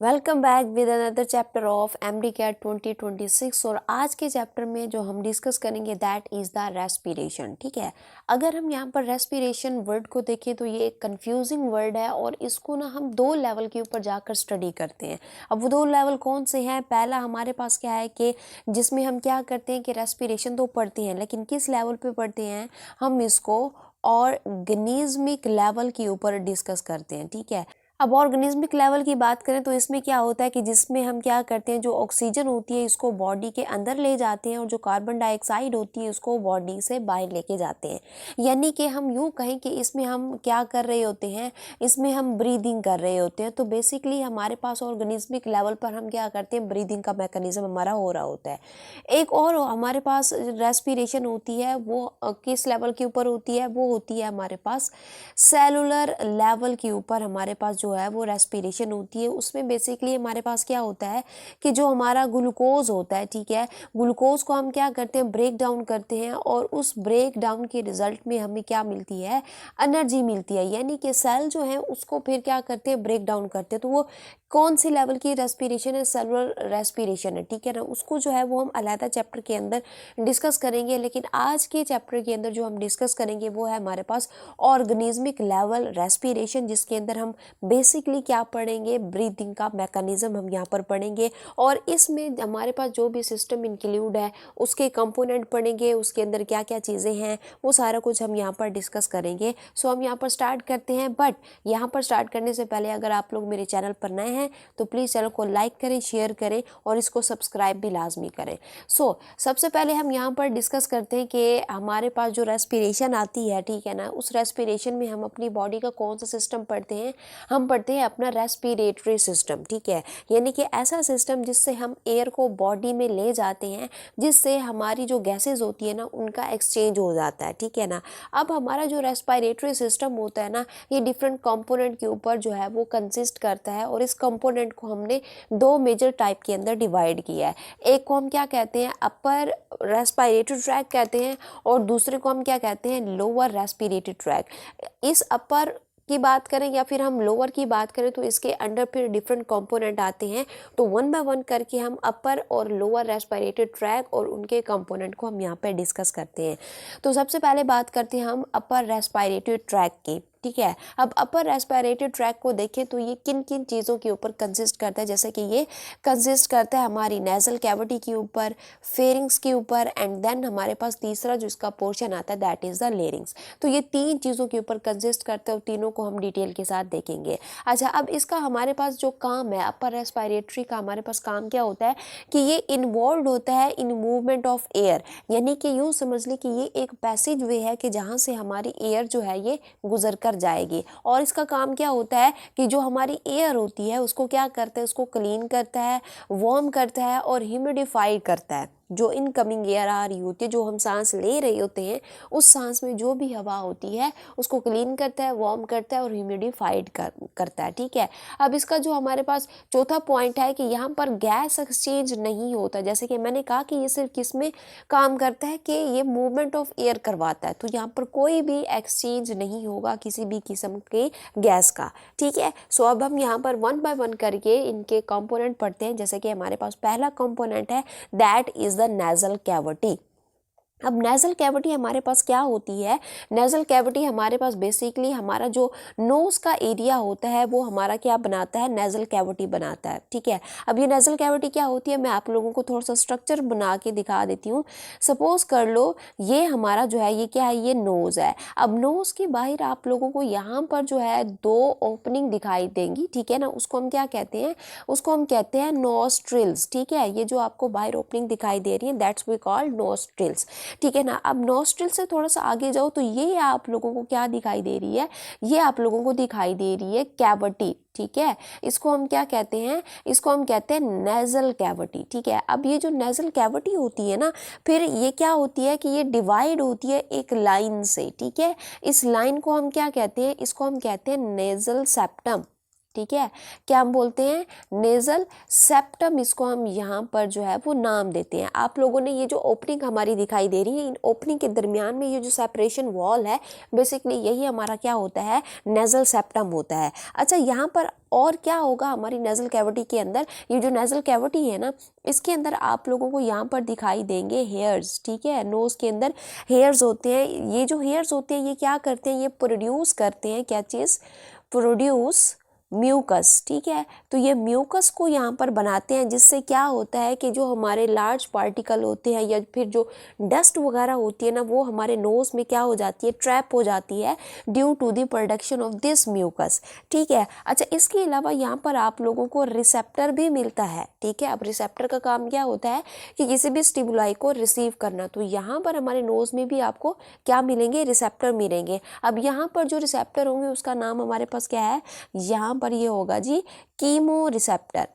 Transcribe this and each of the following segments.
Welcome back with another chapter of MD CAT 2026। और आज के चैप्टर में जो हम डिस्कस करेंगे दैट इज़ द रेस्पिरेशन। ठीक है, अगर हम यहाँ पर रेस्पिरेशन वर्ड को देखें तो ये एक कंफ्यूजिंग वर्ड है और इसको ना हम दो लेवल के ऊपर जाकर स्टडी करते हैं। अब वो दो लेवल कौन से हैं? पहला हमारे पास क्या है कि जिसमें हम क्या करते हैं कि रेस्पिरेशन तो पढ़ते हैं, लेकिन किस लेवल पे पढ़ते हैं, हम इसको ऑर्गेनिज्मिक लेवल के ऊपर डिस्कस करते हैं। ठीक है, अब ऑर्गेनिज्मिक लेवल की बात करें तो इसमें क्या होता है कि जिसमें हम क्या करते हैं, जो ऑक्सीजन होती है इसको बॉडी के अंदर ले जाते हैं और जो कार्बन डाइऑक्साइड होती है उसको बॉडी से बाहर लेके जाते हैं। यानी कि हम यूँ कहें कि इसमें हम क्या कर रहे होते हैं, इसमें हम ब्रीदिंग कर रहे होते हैं। तो बेसिकली हमारे पास ऑर्गेनिज्मिक लेवल पर हम क्या करते हैं, ब्रीदिंग का मैकेनिज्म हमारा हो रहा होता है। एक और हमारे पास रेस्पिरेशन होती है, वो किस लेवल के ऊपर होती है, वो होती है हमारे पास सेलुलर लेवल के ऊपर हमारे पास जो है वो रेस्पिरेशन होती है। उसमें बेसिकली हमारे पास क्या होता है कि जो हमारा ग्लूकोज होता है, ठीक है, ग्लूकोज को हम क्या करते हैं, ब्रेक डाउन करते हैं और उस ब्रेक डाउन के रिजल्ट में हमें क्या मिलती है, एनर्जी मिलती है। यानी कि सेल जो है उसको फिर क्या करते हैं, ब्रेक डाउन करते हैं। तो वो कौन सी लेवल की रेस्पिरेशन है, सेलुलर रेस्पिरेशन है। ठीक है ना, उसको जो है वो हम अलहदा चैप्टर के अंदर डिस्कस करेंगे। लेकिन आज के चैप्टर के अंदर जो हम डिस्कस करेंगे वो है हमारे पास ऑर्गेनिज्मिक लेवल रेस्पिरेशन, जिसके अंदर हम बेसिकली क्या पढ़ेंगे, ब्रीदिंग का मैकेनिज्म हम यहाँ पर पढ़ेंगे। और इसमें हमारे पास जो भी सिस्टम इंक्लूड है उसके कंपोनेंट पढ़ेंगे, उसके अंदर क्या क्या चीज़ें हैं वो सारा कुछ हम यहाँ पर डिस्कस करेंगे। सो हम यहाँ पर स्टार्ट करते हैं। बट यहाँ पर स्टार्ट करने से पहले अगर आप लोग मेरे चैनल पर नए हैं तो प्लीज़ चैनल को लाइक करें, शेयर करें और इसको सब्सक्राइब भी लाजमी करें। सो सबसे पहले हम यहाँ पर डिस्कस करते हैं कि हमारे पास जो रेस्पिरेशन आती है, ठीक है ना, उस रेस्पिरेशन में हम अपनी बॉडी का कौन सा सिस्टम पढ़ते हैं, हम पढ़ते हैं अपना रेस्पिरेटरी सिस्टम। ठीक है, यानी कि ऐसा सिस्टम जिससे हम एयर को बॉडी में ले जाते हैं, जिससे हमारी जो गैसेज होती है ना उनका एक्सचेंज हो जाता है। ठीक है ना, अब हमारा जो रेस्पिरेटरी सिस्टम होता है ना, ये डिफरेंट कंपोनेंट के ऊपर जो है वो कंसिस्ट करता है और इस कंपोनेंट को हमने दो मेजर टाइप के अंदर डिवाइड किया है। एक को हम क्या कहते हैं, अपर रेस्पिरेटरी ट्रैक कहते हैं और दूसरे को हम क्या कहते हैं, लोअर रेस्पिरेटरी ट्रैक। इस अपर की बात करें या फिर हम लोअर की बात करें तो इसके अंडर फिर डिफरेंट कंपोनेंट आते हैं। तो वन बाय वन करके हम अपर और लोअर रेस्पिरेटरी ट्रैक और उनके कंपोनेंट को हम यहाँ पे डिस्कस करते हैं। तो सबसे पहले बात करते हैं हम अपर रेस्पिरेटरी ट्रैक की। ठीक है, अब अपर रेस्पिरेटरी ट्रैक को देखें तो ये किन किन चीज़ों के ऊपर कंसिस्ट करता है, जैसे कि ये कंसिस्ट करता है हमारी नेजल कैविटी के ऊपर, फेरिंग्स के ऊपर एंड देन हमारे पास तीसरा जो इसका पोर्शन आता है दैट इज़ द लेरिंग्स। तो ये तीन चीज़ों के ऊपर कंसिस्ट करता है और तीनों को हम डिटेल के साथ देखेंगे। अच्छा, अब इसका हमारे पास जो काम है, अपर रेस्पिरेटरी का हमारे पास काम क्या होता है कि ये इन्वॉल्व होता है इन मूवमेंट ऑफ एयर। यानी कि यूँ समझ लें कि ये एक पैसेज वे है कि जहाँ से हमारी एयर जो है ये गुजर कर जाएगी। और इसका काम क्या होता है कि जो हमारी एयर होती है उसको क्या करता है, उसको क्लीन करता है, वार्म करता है और ह्यूमिडिफाई करता है। जो इनकमिंग एयर आ रही होती है, जो हम सांस ले रहे होते हैं, उस सांस में जो भी हवा होती है उसको क्लीन करता है, वार्म करता है और ह्यूमिडिफाइड करता है। ठीक है, अब इसका जो हमारे पास चौथा पॉइंट है कि यहाँ पर गैस एक्सचेंज नहीं होता। जैसे कि मैंने कहा कि ये सिर्फ किस में काम करता है कि ये मूवमेंट ऑफ एयर करवाता है। तो यहाँ पर कोई भी एक्सचेंज नहीं होगा किसी भी किस्म के गैस का। ठीक है, सो अब हम यहाँ पर वन बाय वन करके इनके कंपोनेंट पढ़ते हैं। जैसे कि हमारे पास पहला कंपोनेंट है that is the nasal cavity. अब नेजल कैविटी हमारे पास क्या होती है, नेजल कैविटी हमारे पास बेसिकली हमारा जो नोज का एरिया होता है वो हमारा क्या बनाता है, नेजल कैविटी बनाता है। ठीक है, अब ये नेजल कैविटी क्या होती है, मैं आप लोगों को थोड़ा सा स्ट्रक्चर बना के दिखा देती हूँ। सपोज कर लो ये हमारा जो है ये क्या है, ये नोज है। अब नोज के बाहर आप लोगों को यहाँ पर जो है दो ओपनिंग दिखाई देंगी। ठीक है ना, उसको हम क्या कहते हैं, उसको हम कहते हैं नोस्ट्रिल्स। ठीक है, ये जो आपको बाहर ओपनिंग दिखाई दे रही है दैट्स वी कॉल्ड नोस्ट्रिल्स। ठीक है ना, अब नोस्ट्रिल से थोड़ा सा आगे जाओ तो ये आप लोगों को क्या दिखाई दे रही है, ये आप लोगों को दिखाई दे रही है कैविटी। ठीक है, इसको हम क्या कहते हैं, इसको हम कहते हैं नेजल कैविटी। ठीक है, अब ये जो नेजल कैविटी होती है ना, फिर ये क्या होती है कि ये डिवाइड होती है एक लाइन से। ठीक है, इस लाइन को हम क्या कहते हैं, इसको हम कहते हैं नेजल सेप्टम। ठीक है, क्या हम बोलते हैं, नेजल सेप्टम, इसको हम यहाँ पर जो है वो नाम देते हैं। आप लोगों ने ये जो ओपनिंग हमारी दिखाई दे रही है, इन ओपनिंग के दरमियान में ये जो सेपरेशन वॉल है, बेसिकली यही हमारा क्या होता है, नेजल सेप्टम होता है। अच्छा, यहाँ पर और क्या होगा हमारी नेजल कैविटी के अंदर, ये जो नेजल कैविटी है ना, इसके अंदर आप लोगों को यहाँ पर दिखाई देंगे हेयर्स। ठीक है, नोज के अंदर हेयर्स होते हैं। ये जो हेयर्स होते हैं ये क्या करते हैं, ये प्रोड्यूस करते हैं, क्या चीज़, प्रोड्यूस म्यूकस। ठीक है, तो ये म्यूकस को यहाँ पर बनाते हैं, जिससे क्या होता है कि जो हमारे लार्ज पार्टिकल होते हैं या फिर जो डस्ट वगैरह होती है ना, वो हमारे नोज़ में क्या हो जाती है, ट्रैप हो जाती है due to the production of this mucus. ठीक है, अच्छा, इसके अलावा यहाँ पर आप लोगों को रिसेप्टर भी मिलता है। ठीक है, अब रिसेप्टर का काम क्या होता है कि किसी भी स्टिमुलाई को रिसीव करना, तो यहाँ पर हमारे नोज़ में भी आपको क्या मिलेंगे, रिसेप्टर मिलेंगे। अब यहाँ पर जो रिसेप्टर होंगे उसका नाम हमारे पास क्या है, यहाँ पर ये होगा जी कीमो रिसेप्टर।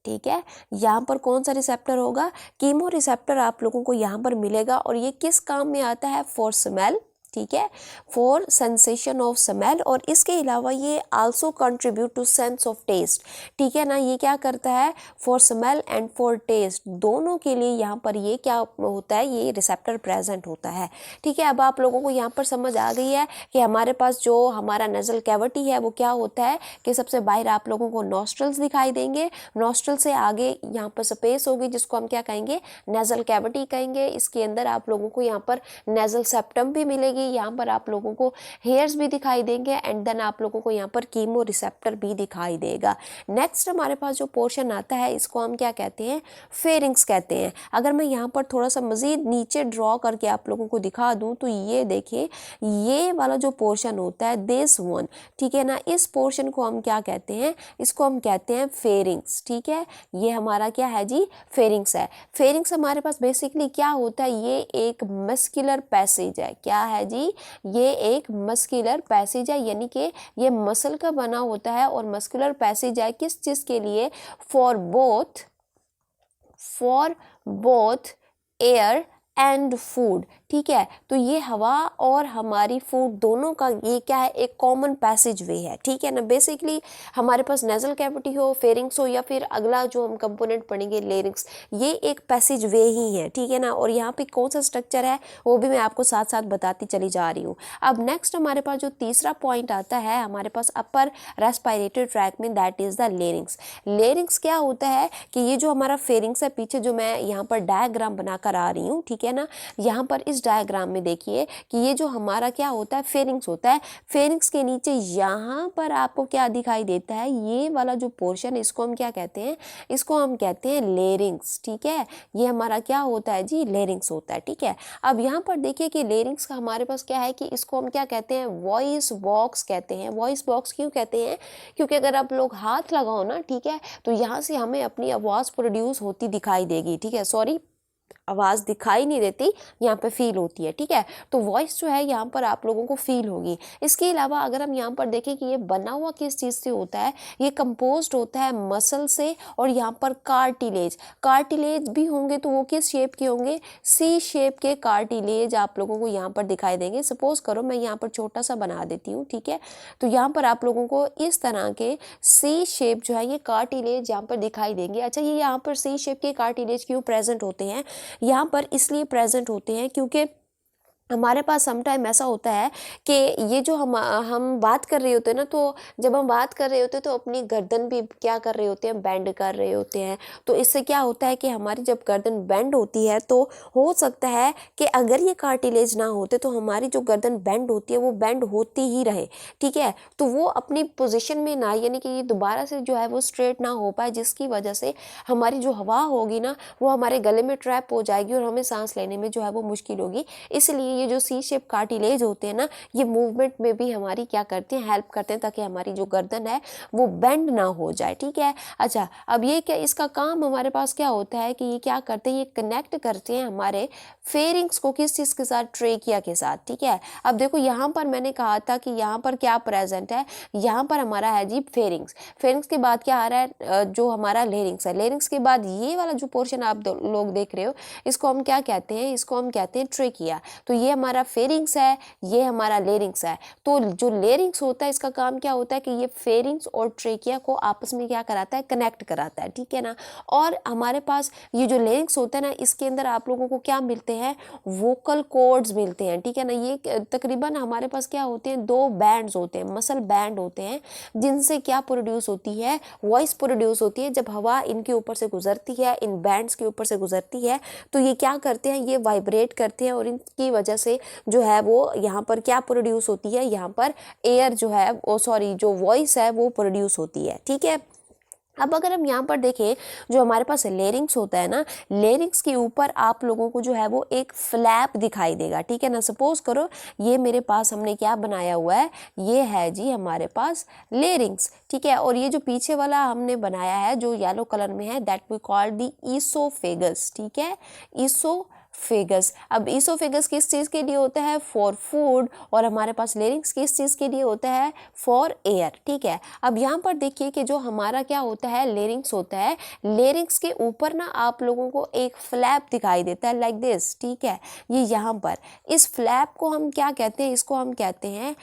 ठीक है, यहाँ पर कौन सा रिसेप्टर होगा, कीमो रिसेप्टर आप लोगों को यहाँ पर मिलेगा। और ये किस काम में आता है, फॉर स्मेल। ठीक है, फॉर सेंसेशन ऑफ स्मेल, और इसके अलावा ये also contribute to sense of taste. ठीक है ना, ये क्या करता है, for smell and for taste, दोनों के लिए यहाँ पर ये क्या होता है, ये रिसेप्टर प्रेजेंट होता है। ठीक है, अब आप लोगों को यहाँ पर समझ आ गई है कि हमारे पास जो हमारा नेजल कैविटी है वो क्या होता है कि सबसे बाहर आप लोगों को नॉस्ट्रल्स दिखाई देंगे, नॉस्ट्रल से आगे यहाँ पर स्पेस होगी जिसको हम क्या कहेंगे, नेजल कैविटी कहेंगे। इसके अंदर आप लोगों को यहाँ पर नेजल सेप्टम भी मिलेगी, यहाँ पर आप लोगों को हेयर्स भी दिखाई देंगे, एंड देन आप लोगों को यहाँ पर कीमो रिसेप्टर भी दिखाई देगा। नेक्स्ट हमारे पास जो पोर्शन आता है इसको हम क्या कहते हैं, फेरिंग्स कहते हैं। अगर मैं यहाँ पर थोड़ा सा मजीद नीचे ड्रॉ करके आप लोगों को दिखा दूँ तो ये देखिए, ये वाला जो पोर्शन होता है, दिस वन, ठीक है ना, इस पोर्शन को हम क्या कहते हैं, इसको हम कहते हैं फेरिंग्स। ठीक है, ये हमारा क्या है जी, फेरिंग्स है। फेरिंग्स हमारे पास बेसिकली क्या होता है, ये एक मस्कुलर पैसेज है। क्या है जी, ये एक मस्कुलर पैसेज है, यानी कि ये मसल का बना होता है। और मस्कुलर पैसेज है किस चीज़ के लिए, for both air and food. ठीक है, तो ये हवा और हमारी फूड दोनों का ये क्या है, एक कॉमन पैसेज वे है। ठीक है ना, बेसिकली हमारे पास नेजल कैविटी हो, फेरिंग्स हो, या फिर अगला जो हम कंपोनेंट पढ़ेंगे लेरिंग्स, ये एक पैसेज वे ही है। ठीक है ना, और यहाँ पे कौन सा स्ट्रक्चर है वो भी मैं आपको साथ साथ बताती चली जा रही हूँ। अब नेक्स्ट हमारे पास जो तीसरा पॉइंट आता है हमारे पास अपर रेस्पिरेटरी ट्रैक में, that is the larynx. Larynx क्या होता है कि ये जो हमारा फेरिंग्स है, पीछे जो मैं यहाँ पर डायग्राम बनाकर आ रही हूँ, ठीक है ना, यहाँ पर इस डायग्राम में देखिए कि ये जो हमारा क्या होता है, फेरिंग्स होता है। फेरिंग्स के नीचे यहाँ पर आपको क्या दिखाई देता है, ये वाला जो पोर्शन, इसको हम क्या कहते हैं, इसको हम कहते हैं लेरिंग्स। ठीक है, ये हमारा क्या होता है जी, लेरिंग्स होता है। ठीक है, अब यहाँ पर देखिए कि लेरिंग्स का हमारे पास क्या है कि इसको हम क्या कहते हैं, वॉइस बॉक्स कहते हैं। वॉइस बॉक्स क्यों कहते हैं, क्योंकि अगर आप लोग हाथ लगाओ ना, ठीक है, तो यहाँ से हमें अपनी आवाज़ प्रोड्यूस होती दिखाई देगी। ठीक है, सॉरी, आवाज़ दिखाई नहीं देती, यहाँ पे फील होती है। ठीक है, तो वॉइस जो है यहाँ पर आप लोगों को फील होगी। इसके अलावा अगर हम यहाँ पर देखें कि ये बना हुआ किस चीज़ से होता है, ये कंपोज्ड होता है मसल से, और यहाँ पर कार्टिलेज भी होंगे, तो वो किस शेप के होंगे, सी शेप के कार्टिलेज आप लोगों को यहाँ पर दिखाई देंगे। सपोज करो मैं यहाँ पर छोटा सा बना देती हूँ, ठीक है, तो यहाँ पर आप लोगों को इस तरह के सी शेप जो है ये कार्टिलेज यहाँ पर दिखाई देंगे। अच्छा, ये यहाँ पर सी शेप के कार्टिलेज क्यों प्रेजेंट होते हैं, यहाँ पर इसलिए प्रेजेंट होते हैं क्योंकि हमारे पास सम टाइम ऐसा होता है कि ये जो हम बात कर रहे होते हैं ना, तो जब हम बात कर रहे होते हैं तो अपनी गर्दन भी क्या कर रहे होते हैं, बेंड कर रहे होते हैं। तो इससे क्या होता है कि हमारी जब गर्दन बेंड होती है तो हो सकता है कि अगर ये कार्टिलेज ना होते तो हमारी जो गर्दन बेंड होती है वो बेंड होती ही रहे। ठीक है, तो वो अपनी पोजिशन में ना, यानी कि ये दोबारा से जो है वो स्ट्रेट ना हो पाए, जिसकी वजह से हमारी जो हवा होगी ना वो हमारे गले में ट्रैप हो जाएगी और हमें सांस लेने में जो है वो मुश्किल होगी। इसलिए ये जो सी शेप कार्टिलेज होते हैं ना, ये मूवमेंट में भी हमारी क्या करते हैं, हेल्प करते हैं, ताकि हमारी जो गर्दन है वो बेंड ना हो जाए। ठीक है, अच्छा, अब ये क्या, इसका काम हमारे पास क्या होता है कि ये क्या करते हैं, ये कनेक्ट करते हैं हमारे फेरिंग्स को किस चीज़ के साथ, ट्रेकिया के साथ। ठीक है, अब देखो यहाँ पर मैंने कहा था कि यहाँ पर क्या प्रेजेंट है, यहाँ पर हमारा है जी फेरिंग्स। फेरिंग्स के बाद क्या आ रहा है, जो हमारा लेरिंग्स है। लेरिंग्स के बाद ये वाला जो पोर्शन आप लोग देख रहे हो, इसको हम क्या कहते हैं, इसको हम कहते हैं ट्रेकिया। तो ये हमारा फेरिंग्स है, ये हमारा लेरिंग्स है। तो जो लेरिंग्स होता है इसका काम क्या होता है कि ये फेरिंग्स और ट्रेकिया को आपस में क्या कराता है, कनेक्ट कराता है, ठीक है ना। और हमारे पास ये जो लेरिंग्स होता है ना, इसके अंदर आप लोगों को क्या मिलते हैं, वोकल कॉर्ड्स मिलते हैं, ठीक है ना। ये तकरीबन हमारे पास क्या होते हैं, 2 बैंड्स होते हैं, मसल बैंड होते हैं, जिनसे क्या प्रोड्यूस होती है, वॉइस प्रोड्यूस होती है। जब हवा इनके ऊपर से गुजरती है, इन बैंड्स के ऊपर से गुजरती है, तो ये क्या करते हैं, ये वाइब्रेट करते हैं और इनकी वजह से जो है वो यहाँ पर क्या प्रोड्यूस होती है, यहाँ पर एयर जो है वो सॉरी जो वॉइस है वो प्रोड्यूस होती है, ठीक है। अब अगर हम यहाँ पर देखें, जो हमारे पास लेरिंग्स होता है ना, लेरिंग्स के ऊपर आप लोगों को जो है वो एक फ्लैप दिखाई देगा, ठीक है ना। सपोज करो ये मेरे पास हमने क्या बनाया हुआ है, ये है जी हमारे पास लेरिंग्स, ठीक है। और ये जो पीछे वाला हमने बनाया है जो येलो कलर में है, that we call the oesophagus, ठीक है, ईसोफेगस। अब ईसोफेगस किस चीज़ के लिए होता है, फॉर फूड, और हमारे पास लेरिंग्स किस चीज़ के लिए होता है, फॉर एयर, ठीक है। अब यहाँ पर देखिए कि जो हमारा क्या होता है, लेरिंग्स होता है, लेरिंग्स के ऊपर ना आप लोगों को एक फ्लैप दिखाई देता है लाइक दिस, ठीक है। ये यहाँ पर इस फ्लैप को हम क्या कहते हैं, इसको हम कहते हैं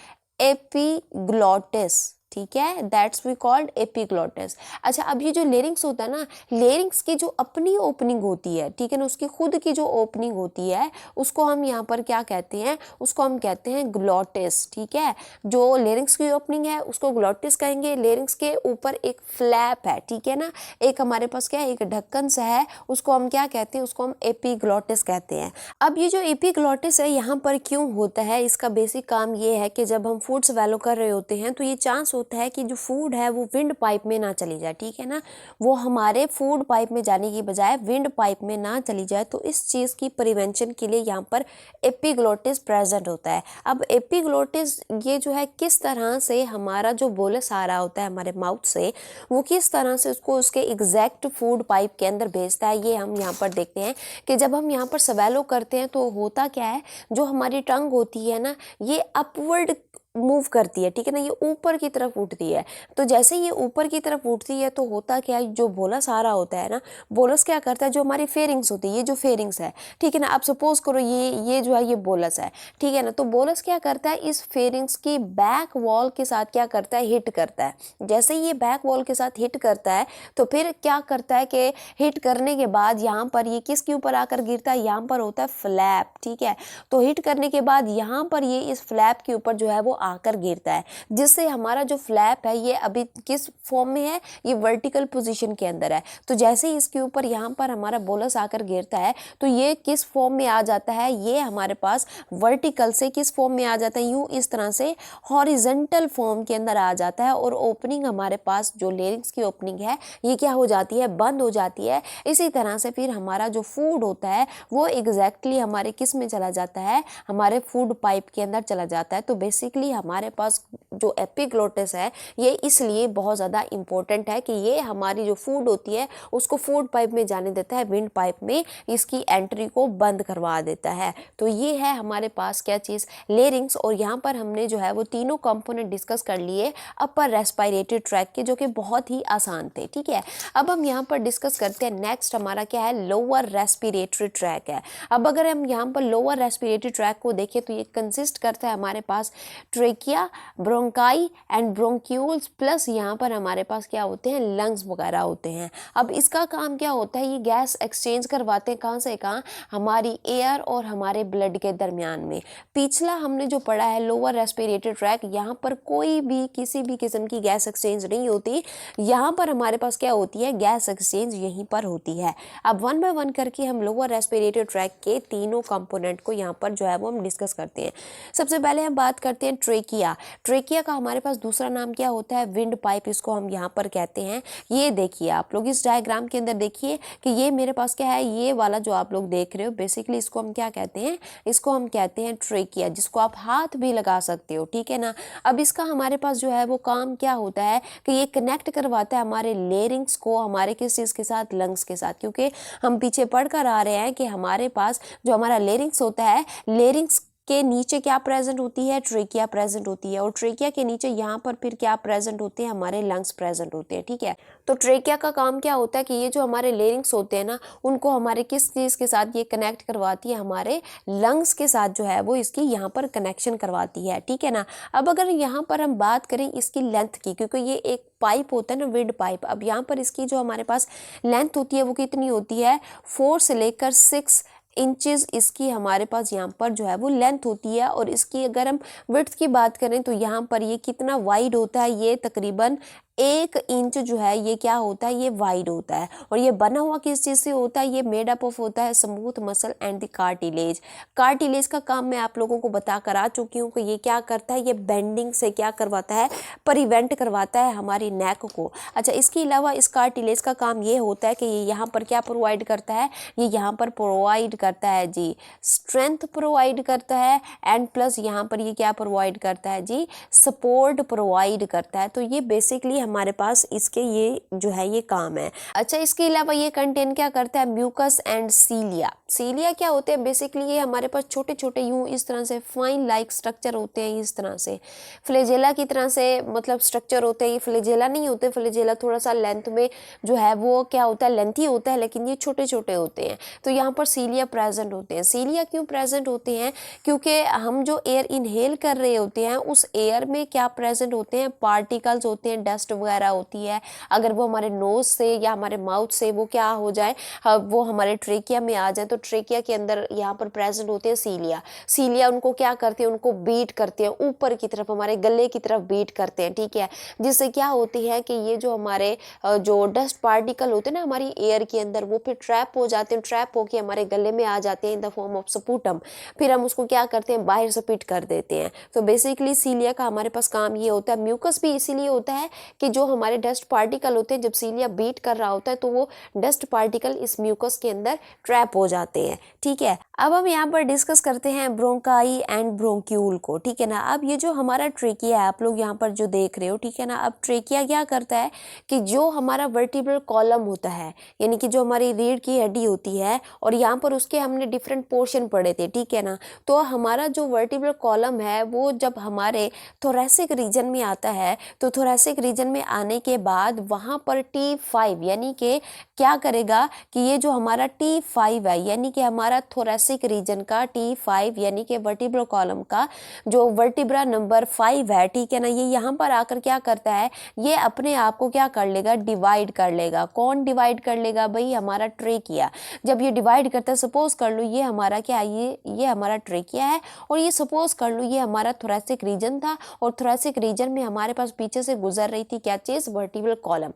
एपिग्लॉटिस, ठीक है, दैट्स वी कॉल्ड एपिग्लॉटिस। अच्छा, अब ये जो लेरिंग्स होता है ना, लेरिंग्स की जो अपनी ओपनिंग होती है, ठीक है ना, उसकी खुद की जो ओपनिंग होती है उसको हम यहाँ पर क्या कहते हैं, उसको हम कहते हैं ग्लॉटिस, ठीक है। जो लेरिंग्स की ओपनिंग है उसको ग्लॉटिस कहेंगे। लेरिंग्स के ऊपर एक फ्लैप है, ठीक है ना, एक हमारे पास क्या है, एक ढक्कन सा है, उसको हम क्या कहते हैं, उसको हम एपिग्लॉटिस कहते हैं। अब ये जो एपिग्लॉटिस है यहाँ पर क्यों होता है, इसका बेसिक काम ये है कि जब हम फूड स्वेलो कर रहे होते हैं तो ये चांस होता है कि जो फूड है वो विंड पाइप में ना चली जाए, ठीक है ना, वो हमारे फूड पाइप में जाने की बजाय विंड पाइप में ना चली जाए। तो इस चीज़ की प्रिवेंशन के लिए यहाँ पर एपिग्लॉटिस प्रेजेंट होता है। अब एपिग्लॉटिस ये जो है किस तरह से हमारा जो बोलस आ रहा होता है हमारे माउथ से, वो किस तरह से उसको उसके एग्जैक्ट फूड पाइप के अंदर भेजता है, ये हम यहाँ पर देखते हैं कि जब हम यहाँ पर स्वेलो करते हैं तो होता क्या है, जो हमारी टंग होती है ना, ये अपवर्ड मूव करती है, ठीक है ना, ये ऊपर की तरफ उठती है। तो जैसे ये ऊपर की तरफ उठती है तो होता क्या है, जो बोलस आ रहा होता है ना, बोलस क्या करता है, जो हमारी फेरिंग्स होती है, ये जो फेरिंग्स है, ठीक है ना, आप सपोज करो ये जो है ये बोलस है, ठीक है ना, तो बोलस क्या करता है, इस फेरिंग्स की बैक वॉल के साथ क्या करता है, हिट करता है। जैसे ये बैक वॉल के साथ हिट करता है तो फिर क्या करता है कि हिट करने के बाद यहाँ पर ये किसके ऊपर आकर गिरता है, यहाँ पर होता है फ्लैप, ठीक है। तो हिट करने के बाद यहाँ पर ये इस फ्लैप के ऊपर जो है वो आकर गिरता है, जिससे हमारा जो फ्लैप है ये अभी किस फॉर्म में है, ये वर्टिकल पोजीशन के अंदर है। तो जैसे ही इसके ऊपर यहाँ पर हमारा बोलस आकर गिरता है तो ये किस फॉर्म में आ जाता है, ये हमारे पास वर्टिकल से किस फॉर्म में आ जाता है, यूं इस तरह से हॉरिजेंटल फॉर्म के अंदर आ जाता है। और ओपनिंग हमारे पास जो लेरिंग्स की ओपनिंग है ये क्या हो जाती है, बंद हो जाती है। इसी तरह से फिर हमारा जो फूड होता है वो एग्जैक्टली हमारे किस में चला जाता है, हमारे फूड पाइप के अंदर चला जाता है। तो बेसिकली हमारे पास जो एपिग्लॉटिस है ये इसलिए बहुत ज़्यादा इम्पोर्टेंट है कि ये हमारी जो फूड होती है उसको फूड पाइप में जाने देता है, विंड पाइप में इसकी एंट्री को बंद करवा देता है। तो ये है हमारे पास क्या चीज़, लेरिंग्स। और यहाँ पर हमने जो है वो तीनों कंपोनेंट डिस्कस कर लिए अपर रेस्पिरेटरी ट्रैक के, जो कि बहुत ही आसान थे, ठीक है। अब हम यहाँ पर डिस्कस करते हैं नेक्स्ट हमारा क्या है, लोअर रेस्पिरेटरी ट्रैक है। अब अगर हम यहाँ पर लोअर रेस्पिरेटरी ट्रैक को देखें तो ये कंसिस्ट करता है हमारे पास trachea, bronchi and bronchioles, plus यहाँ पर हमारे पास क्या होते हैं, लंग्स वगैरह होते हैं। अब इसका काम क्या होता है, ये गैस एक्सचेंज करवाते हैं कहाँ से कहाँ, हमारी एयर और हमारे ब्लड के दरमियान में। पिछला हमने जो पढ़ा है लोअर रेस्पिरेटरी ट्रैक, यहाँ पर कोई भी किसी भी किस्म की गैस एक्सचेंज नहीं होती, यहाँ पर हमारे पास क्या होती है, गैस एक्सचेंज यहीं पर होती है। अब वन बाय वन करके हम लोअर रेस्पिरेटरी ट्रैक के तीनों कंपोनेंट को यहाँ पर जो है वो हम डिस्कस करते हैं। सबसे पहले हम बात करते हैं ट्रेकिया। ट्रेकिया का हमारे पास दूसरा नाम क्या होता है, विंड पाइप, इसको हम यहाँ पर कहते हैं। ये देखिए आप लोग इस डायग्राम के अंदर देखिए कि ये मेरे पास क्या है, ये वाला जो आप लोग देख रहे हो बेसिकली इसको हम क्या कहते हैं, इसको हम कहते हैं ट्रेकिया, जिसको आप हाथ भी लगा सकते हो, ठीक है ना। अब इसका हमारे पास जो है वो काम क्या होता है कि ये कनेक्ट करवाता है हमारे लेरिंग्स को हमारे किस चीज़ के साथ, लंग्स के साथ। क्योंकि हम पीछे पढ़ कर आ रहे हैं कि हमारे पास जो हमारा लेरिंग्स होता है, लेरिंग्स के नीचे क्या प्रेजेंट होती है, ट्रेकिया प्रेजेंट होती है, और ट्रेकिया के नीचे यहाँ पर फिर क्या प्रेजेंट होते हैं, हमारे लंग्स प्रेजेंट होते हैं, ठीक है। तो ट्रेकिया का काम क्या होता है कि ये जो हमारे लेरिंग्स होते हैं ना, उनको हमारे किस चीज़ के साथ ये कनेक्ट करवाती है, हमारे लंग्स के साथ जो है वो इसकी यहाँ पर कनेक्शन करवाती है, ठीक है ना। अब अगर यहाँ पर हम बात करें इसकी लेंथ की, क्योंकि ये एक पाइप होता है ना, विंड पाइप, अब यहाँ पर इसकी जो हमारे पास लेंथ होती है वो कितनी होती है, 4 से लेकर 6 इंचेस इसकी हमारे पास यहाँ पर जो है वो लेंथ होती है। और इसकी अगर हम विड्थ की बात करें तो यहाँ पर ये कितना वाइड होता है, ये तकरीबन 1 इंच जो है ये क्या होता है, ये वाइड होता है। और ये बना हुआ किस चीज़ से होता है, ये मेड अप ऑफ होता है smooth muscle and the cartilage. Cartilage का काम मैं आप लोगों को बता कर आ चुकी हूँ कि ये क्या करता है, ये बेंडिंग से क्या करवाता है, प्रिवेंट करवाता है हमारी नेक को। अच्छा, इसके अलावा इस कार्टिलेज का काम ये होता है कि ये यहाँ पर क्या प्रोवाइड करता है, ये यहाँ पर प्रोवाइड करता है जी स्ट्रेंथ प्रोवाइड करता है, एंड प्लस यहाँ पर ये क्या प्रोवाइड करता है जी, सपोर्ट प्रोवाइड करता है। तो ये बेसिकली हमारे पास इसके ये जो है ये काम है। अच्छा, इसके अलावा ये कंटेन क्या करता है, म्यूकस एंड सीलिया। सीलिया क्या होते हैं, बेसिकली ये हमारे पास छोटे छोटे यूं इस तरह से फाइन लाइक स्ट्रक्चर होते हैं, इस तरह से फ्लेजेला की तरह से मतलब स्ट्रक्चर होते हैं। ये फ्लेजेला नहीं होते, फ्लेजेला थोड़ा सा लेंथ में जो है वो क्या होता है, लेंथी होता है, लेकिन ये छोटे छोटे होते हैं। तो यहाँ पर सीलिया प्रेजेंट होते हैं। सीलिया क्यों प्रेजेंट होते हैं, क्योंकि हम जो एयर इनहेल कर रहे होते हैं उस एयर में क्या प्रेजेंट होते हैं, पार्टिकल्स होते हैं, डस्ट वगैरह होती है। अगर वो हमारे नोज से या हमारे माउथ से वो क्या हो जाए, वो हमारे ट्रेकिया में आ जाए, तो ट्रेकिया के अंदर यहाँ पर प्रेजेंट होते हैं सीलिया। सीलिया उनको क्या करते हैं, उनको बीट करते हैं ऊपर की तरफ, हमारे गले की तरफ बीट करते हैं, ठीक है। जिससे क्या होती है कि ये जो हमारे जो डस्ट पार्टिकल होते हैं ना हमारी एयर के अंदर, वो फिर ट्रैप हो जाते हैं, ट्रैप होके हमारे गले में आ जाते हैं in the form of sputum. फिर हम उसको क्या करते हैं, बाहर स्पिट कर देते हैं। तो बेसिकली सीलिया का हमारे पास काम ये होता है। म्यूकस भी इसीलिए होता है कि जो हमारे डस्ट पार्टिकल होते हैं, जब सीलिया बीट कर रहा होता है तो वो डस्ट पार्टिकल इस म्यूकस के अंदर ट्रैप हो जाते हैं, ठीक है। अब हम यहाँ पर डिस्कस करते हैं ब्रोंकाई एंड ब्रोंक्यूल को, ठीक है ना। अब ये जो हमारा ट्रेकिया है, आप लोग यहाँ पर जो देख रहे हो, ठीक है ना। अब ट्रेकिया क्या करता है कि जो हमारा वर्टिब्रल कॉलम होता है, यानी कि जो हमारी रीढ़ की हड्डी होती है, और यहाँ पर उसके हमने डिफरेंट पोर्शन पढ़े थे, ठीक है ना। तो हमारा जो वर्टिब्रल कॉलम है वो जब हमारे थोरेसिक रीजन में आता है, तो थोरेसिक रीजन में आने के बाद वहाँ पर T5 यानी कि क्या करेगा कि ये जो हमारा T5 है, यानी कि हमारा थोरेसिक रीजन का T5 यानी कि वर्टिब्रल कॉलम का जो वर्टिब्रा नंबर 5 है, ठीक है ना, ये यहाँ पर आकर क्या करता है, ये अपने आप को क्या कर लेगा, डिवाइड कर लेगा। कौन डिवाइड कर लेगा भाई, हमारा ट्रेकिया। जब ये डिवाइड करता है, सपोज कर लो ये हमारा क्या है, ये हमारा ट्रेकिया है, और ये सपोज कर लो ये हमारा थोरेसिक रीजन था, और थोरेसिक रीजन में हमारे पास पीछे से गुजर रही थी क्या चीज, वर्टिब्रल कॉलम।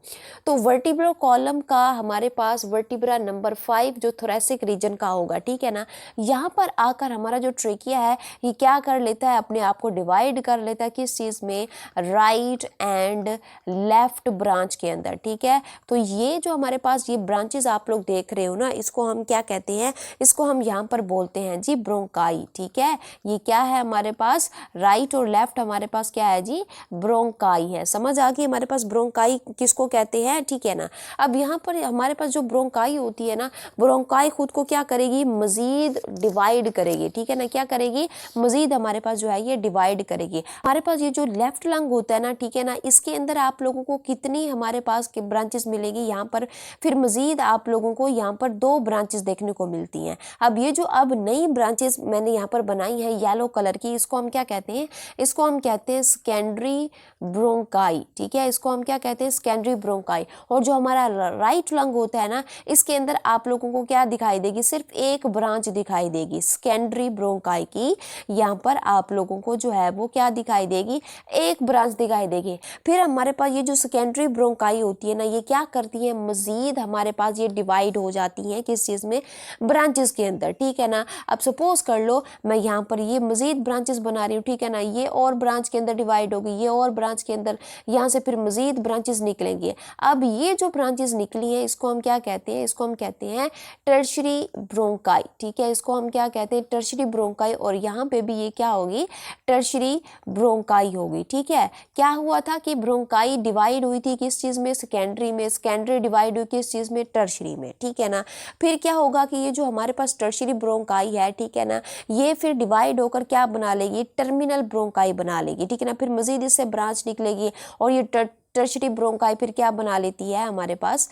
तो वर्टिब्रल कॉलम का हमारे पास वर्टिब्रा नंबर 5 जो थोरेसिक रीजन का होगा, ठीक है ना, यहाँ पर आकर हमारा जो ट्रेकिया है ये क्या कर लेता है, अपने आप को डिवाइड कर लेता है किस चीज में, राइट एंड लेफ्ट ब्रांच के अंदर, ठीक है। तो ये जो हमारे पास ये ब्रांचेस आप लोग देख रहे हो ना, इसको हम क्या कहते हैं, इसको हम यहाँ पर बोलते हैं जी ब्रोंकाई, ठीक है। ये क्या है हमारे पास, राइट और लेफ्ट हमारे पास क्या है जी, ब्रोंकाई है। समझ आ गई, हमारे पास ब्रोंकाई किसको कहते हैं, ठीक है ना। अब यहाँ पर हमारे पास जो ब्रोंकाई होती है ना, ब्रोंकाई खुद को क्या करेगी, मजीद डिवाइड करेगी, ठीक है ना। क्या करेगी, मजीद हमारे पास जो है ये डिवाइड करेगी। हमारे पास ये जो लेफ्ट लंग होता है ना, ठीक है ना, इसके अंदर आप लोगों को कितनी हमारे पास ब्रांचेस मिलेगी, यहाँ पर फिर मजीद आप लोगों को यहाँ पर 2 ब्रांचेस देखने को मिलती हैं। अब ये जो अब नई ब्रांचेस मैंने यहाँ पर बनाई है येलो कलर की, इसको हम क्या कहते हैं, इसको हम कहते हैं सेकेंडरी ब्रोंकाई, ठीक है। इसको हम क्या कहते हैं, सेकेंडरी ब्रोंकाई। और जो हमारा राइट लंग होता है ना, इसके अंदर आप लोगों को क्या दिखाई देगी, सिर्फ एक ब्रांच दिखाई देगी सेकेंडरी ब्रोंकाई की। यहाँ पर आप लोगों को जो है वो क्या दिखाई देगी, एक ब्रांच दिखाई देगी। फिर हमारे पास ये जो सेकेंडरी ब्रोंकाई होती है ना, ये क्या करती है, मजीद हमारे पास ये डिवाइड हो जाती हैं किस चीज़ में, ब्रांचेस के अंदर, ठीक है ना। अब सपोज कर लो मैं यहाँ पर ये मजीद ब्रांचेस बना रही हूँ, ठीक है ना, ये और ब्रांच के अंदर डिवाइड होगी, ये और ब्रांच के अंदर, यहाँ से फिर मजीद ब्रांचेस निकलेंगे। अब ये जो ब्रांचेस निकली हैं इसको हम क्या कहते हैं, इसको हम कहते हैं टर्शरी ब्रोंकाई, ठीक है। है इसको हम क्या कहते हैं, टर्शरी ब्रोंकाई, और यहाँ पे भी ये क्या होगी, टर्शरी ब्रोंकाई होगी। ठीक है, क्या हुआ था कि ब्रोंकाई डिवाइड हुई थी किस चीज़ में, सेकेंडरी में, सेकेंडरी डिवाइड हुई किस चीज़ में, टर्शरी में। ठीक है ना, फिर क्या होगा कि ये जो हमारे पास टर्शरी ब्रोंकाई है, ठीक है ना, ये फिर डिवाइड होकर क्या बना लेगी, टर्मिनल ब्रोंकाई बना लेगी। ठीक है ना, फिर मजीद इससे ब्रांच निकलेगी और ये टर्शरी ब्रोंकाई फिर क्या बना लेती है हमारे पास,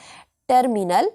टर्मिनल,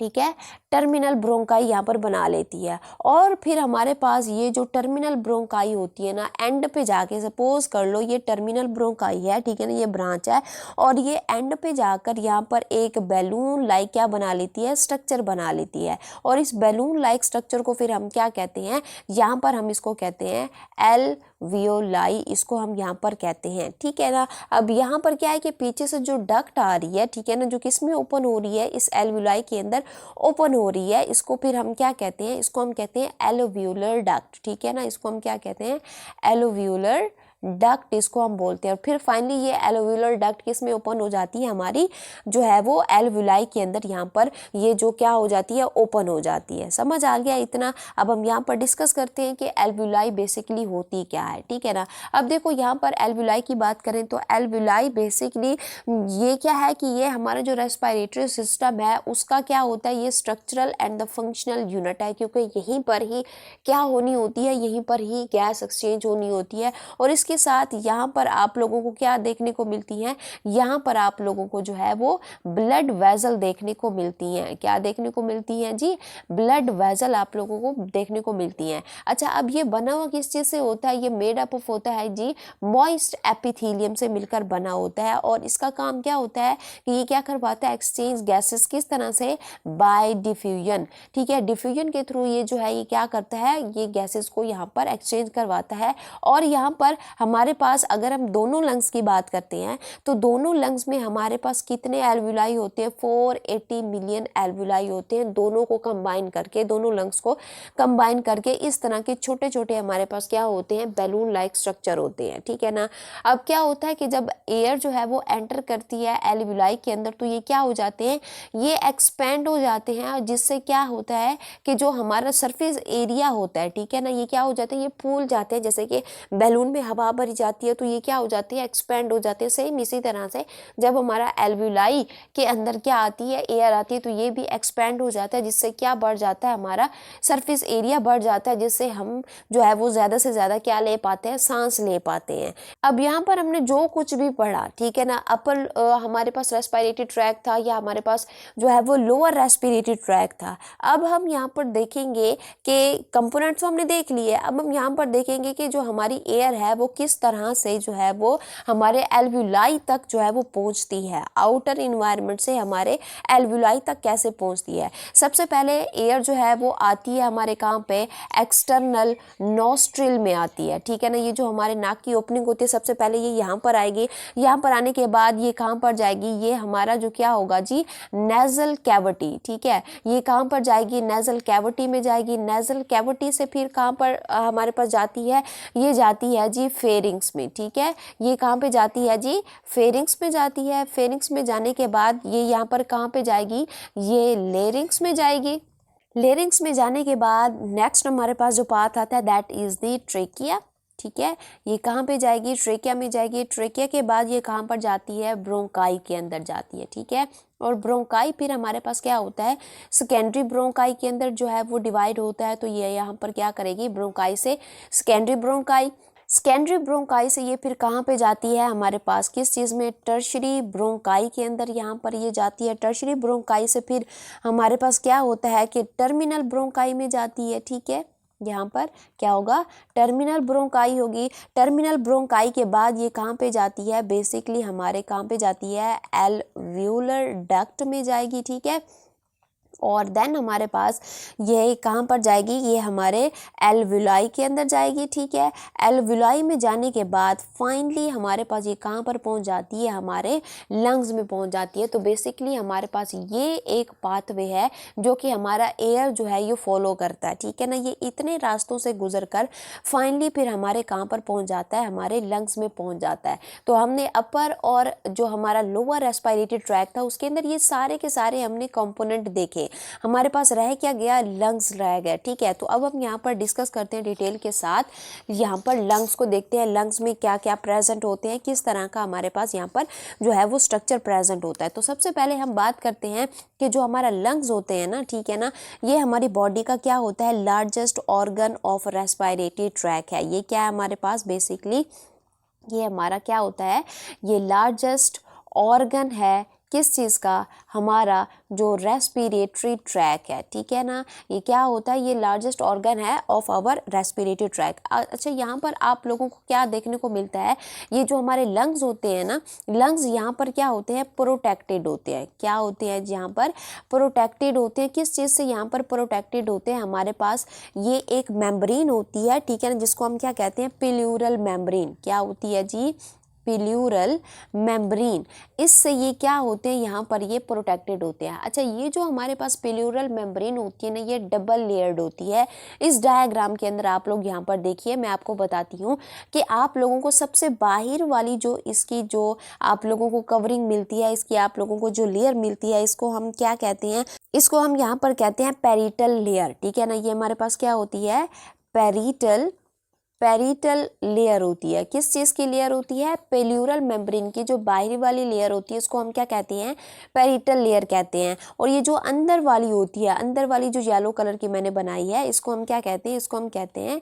ठीक है, टर्मिनल ब्रोंकाई यहाँ पर बना लेती है। और फिर हमारे पास ये जो टर्मिनल ब्रोंकाई होती है ना, एंड पे जाके सपोज कर लो ये टर्मिनल ब्रोंकाई है, ठीक है ना, ये ब्रांच है, और ये एंड पे जाकर यहाँ पर एक बैलून लाइक क्या बना लेती है, स्ट्रक्चर बना लेती है। और इस बैलून लाइक स्ट्रक्चर को फिर हम क्या कहते हैं, यहाँ पर हम इसको कहते हैं एल्वियोलाई, इसको हम यहाँ पर कहते हैं। ठीक है ना, अब यहाँ पर क्या है कि पीछे से जो डक्ट आ रही है, ठीक है ना, जो किस में ओपन हो रही है, इस एल्वियोलाई के अंदर ओपन हो रही है, इसको फिर हम क्या कहते हैं, इसको हम कहते हैं एलोव्यूलर डक्ट। ठीक है ना, इसको हम क्या कहते हैं, एलोव्यूलर डक्ट इसको हम बोलते हैं। और फिर फाइनली ये एलोव्यूलर डक्ट किस में ओपन हो जाती है, हमारी जो है वो एल्वियोलाई के अंदर यहाँ पर ये जो क्या हो जाती है, ओपन हो जाती है। समझ आ गया इतना। अब हम यहाँ पर डिस्कस करते हैं कि एल्वियोलाई बेसिकली होती क्या है। ठीक है ना, अब देखो यहाँ पर एल्वियोलाई की बात करें तो एल्वियोलाई बेसिकली ये क्या है कि ये हमारा जो रेस्पिरेटरी सिस्टम है उसका क्या होता है, ये structural and the functional unit है, क्योंकि यहीं पर ही क्या होनी होती है, यहीं पर ही गैस एक्सचेंज होनी होती है। और इसके साथ यहाँ पर आप लोगों को क्या देखने को मिलती है, यहाँ पर आप लोगों को जो है वो ब्लड वेजल देखने को मिलती हैं। क्या देखने को मिलती हैं जी, ब्लड वेजल आप लोगों को देखने को मिलती हैं। अच्छा, अब ये बना हुआ किस चीज़ से होता है, ये मेड अप ऑफ होता है जी मॉइस्ट एपिथेलियम से मिलकर बना होता है। और इसका काम क्या होता है कि ये क्या करवाता है, एक्सचेंज गैसेस, किस तरह से, बाय डिफ्यूजन। ठीक है, डिफ्यूजन के थ्रू ये जो है ये क्या करता है, ये गैसेस को यहाँ पर एक्सचेंज करवाता है। और यहाँ पर हमारे पास अगर हम दोनों लंग्स की बात करते हैं तो दोनों लंग्स में हमारे पास कितने एल्वियोलाई होते हैं, 480 मिलियन एल्वियोलाई होते हैं। दोनों को कंबाइन करके, दोनों लंग्स को कंबाइन करके इस तरह के छोटे छोटे हमारे पास क्या होते हैं, बैलून लाइक स्ट्रक्चर होते हैं। ठीक है ना, अब क्या होता है कि जब एयर जो है वो एंटर करती है एल्वियोलाई के अंदर तो ये क्या हो जाते हैं, ये एक्सपेंड हो जाते हैं, और जिससे क्या होता है कि जो हमारा सरफेस एरिया होता है, ठीक है ना, ये क्या हो जाते हैं, ये फूल जाते हैं। जैसे कि बैलून में हवा भरी जाती है तो ये क्या हो जाती है, एक्सपेंड हो जाती है। सेम इसी तरह से जब हमारा एल्वियोलाई के अंदर क्या आती है, एयर आती है, तो ये भी एक्सपेंड हो जाता है, जिससे क्या बढ़ जाता है, हमारा सरफेस एरिया बढ़ जाता है, जिससे हम जो है वो ज़्यादा से ज़्यादा क्या ले पाते हैं, सांस ले पाते हैं। अब यहाँ पर हमने जो कुछ भी पढ़ा, ठीक है ना, अपर हमारे पास रेस्पिरेटरी ट्रैक था या हमारे पास जो है वो लोअर रेस्पिरेटरी ट्रैक था। अब हम यहाँ पर देखेंगे कि कंपोनेंट्स तो हमने देख लिए, अब हम यहाँ पर देखेंगे कि जो हमारी एयर है वो किस तरह से जो है वो हमारे एल्वियोलाई तक जो है वो पहुँचती है, आउटर इन्वायरमेंट से हमारे एल्वियोलाई तक कैसे पहुँचती है। सबसे पहले एयर जो है वो आती है हमारे कहाँ पे, एक्सटर्नल नॉस्ट्रिल में आती है। ठीक है ना, ये जो हमारे नाक की ओपनिंग होती है सबसे पहले ये यहाँ पर आएगी। यहाँ पर आने के बाद ये कहाँ पर जाएगी, ये हमारा जो क्या होगा जी, नेजल कैविटी। ठीक है, ये कहाँ पर जाएगी, नेजल कैविटी में जाएगी। नेजल कैविटी से फिर कहाँ पर हमारे पास जाती है, ये जाती है जी फेरिंग्स में। ठीक है, ये कहाँ पे जाती है जी, फेरिंग्स में जाती है। फेरिंग्स में जाने के बाद ये यहाँ पर कहाँ पे जाएगी, ये लेरिंग्स में जाएगी। लेरिंग्स में जाने के बाद नेक्स्ट हमारे पास जो पार्ट आता है दैट इज द ट्रेकिया। ठीक है, ये कहाँ पे जाएगी, ट्रेकिया में जाएगी। ट्रेकिया के बाद ये कहाँ पर जाती है, ब्रोंकाई के अंदर जाती है। ठीक है, और ब्रोंकाई फिर हमारे पास क्या होता है, सेकेंडरी ब्रोंकाई के अंदर जो है वो डिवाइड होता है। तो ये यहाँ पर क्या करेगी, ब्रोंकाई से सेकेंडरी ब्रोंकाई, सेकेंडरी ब्रोंकाई से ये फिर कहाँ पे जाती है हमारे पास, किस चीज़ में, टर्शरी ब्रोंकाई के अंदर यहाँ पर ये जाती है। टर्शरी ब्रोंकाई से फिर हमारे पास क्या होता है कि टर्मिनल ब्रोंकाई में जाती है। ठीक है, यहाँ पर क्या होगा, टर्मिनल ब्रोंकाई होगी। टर्मिनल ब्रोंकाई के बाद ये कहाँ पे जाती है, बेसिकली हमारे कहाँ पे जाती है, एल्वियोलर डक्ट में जाएगी। ठीक है, और देन हमारे पास ये कहाँ पर जाएगी, ये हमारे एल्वियोलाई के अंदर जाएगी। ठीक है, एल्वियोलाई में जाने के बाद फाइनली हमारे पास ये कहाँ पर पहुँच जाती है, हमारे लंग्स में पहुँच जाती है। तो बेसिकली हमारे पास ये एक पाथवे है जो कि हमारा एयर जो है ये फॉलो करता है। ठीक है ना, ये इतने रास्तों से गुजर कर फाइनली फिर हमारे कहाँ पर पहुँच जाता है, हमारे लंग्स में पहुँच जाता है। तो हमने अपर और जो हमारा लोअर रेस्पिरेटरी ट्रैक था उसके अंदर ये सारे के सारे हमने कंपोनेंट देखे। हमारे पास रह क्या गया, लंग्स रह गया, ठीक है। तो अब हम यहाँ पर डिस्कस करते हैं डिटेल के साथ, यहाँ पर लंग्स को देखते हैं, लंग्स में क्या क्या प्रेजेंट होते हैं, किस तरह का हमारे पास यहाँ पर जो है वो स्ट्रक्चर प्रेजेंट होता है। तो सबसे पहले हम बात करते हैं कि जो हमारा लंग्स होते हैं ना, ठीक है ना, ये हमारी बॉडी का क्या होता है, largest organ of respiratory tract है। ये क्या है हमारे पास, बेसिकली ये हमारा क्या होता है, ये लार्जेस्ट ऑर्गन है किस चीज़ का, हमारा जो रेस्पिरेटरी ट्रैक है, ठीक है ना। ये क्या होता है, ये लार्जेस्ट ऑर्गन है ऑफ आवर रेस्पिरेटरी ट्रैक। अच्छा, यहाँ पर आप लोगों को क्या देखने को मिलता है, ये जो हमारे लंग्स होते हैं ना, लंग्स यहाँ पर क्या होते हैं, प्रोटेक्टेड होते हैं। क्या होते हैं यहाँ पर, प्रोटेक्टेड होते हैं। किस चीज़ से यहाँ पर प्रोटेक्टेड होते हैं, हमारे पास ये एक मेम्ब्रेन होती है, ठीक है ना, जिसको हम क्या कहते हैं, प्लूरल मेम्ब्रेन। क्या होती है जी, प्लूरल मेम्ब्रेन। इससे ये क्या होते हैं, यहाँ पर ये प्रोटेक्टेड होते हैं। अच्छा, ये जो हमारे पास प्लूरल मेम्ब्रेन होती है ना, ये डबल लेयर्ड होती है। इस डायग्राम के अंदर आप लोग यहाँ पर देखिए, मैं आपको बताती हूँ कि आप लोगों को सबसे बाहर वाली जो इसकी जो आप लोगों को कवरिंग मिलती है, इसकी आप लोगों को जो लेयर मिलती है, इसको हम क्या कहते हैं, इसको हम यहाँ पर कहते हैं पैरिटल लेयर, ठीक है ना। ये हमारे पास क्या होती है, पैरिटल लेयर होती है। किस चीज़ की लेयर होती है, प्लूरल मेम्ब्रेन की जो बाहरी वाली लेयर होती है, इसको हम क्या कहते हैं, पैरिटल लेयर कहते हैं। और ये जो अंदर वाली होती है, अंदर वाली जो येलो कलर की मैंने बनाई है, इसको हम क्या कहते हैं, इसको हम कहते हैं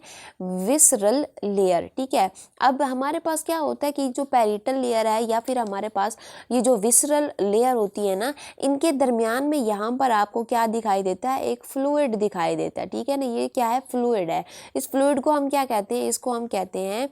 विसरल लेयर, ठीक है। अब हमारे पास क्या होता है कि जो पैरिटल लेयर है या फिर हमारे पास ये जो विसरल लेयर होती है ना, इनके दरमियान में यहाँ पर आपको क्या दिखाई देता है, एक फ्लूइड दिखाई देता है, ठीक है ना। ये क्या है, फ्लूइड है। इस फ्लूइड को हम क्या कहते हैं, इसको हम कहते हैं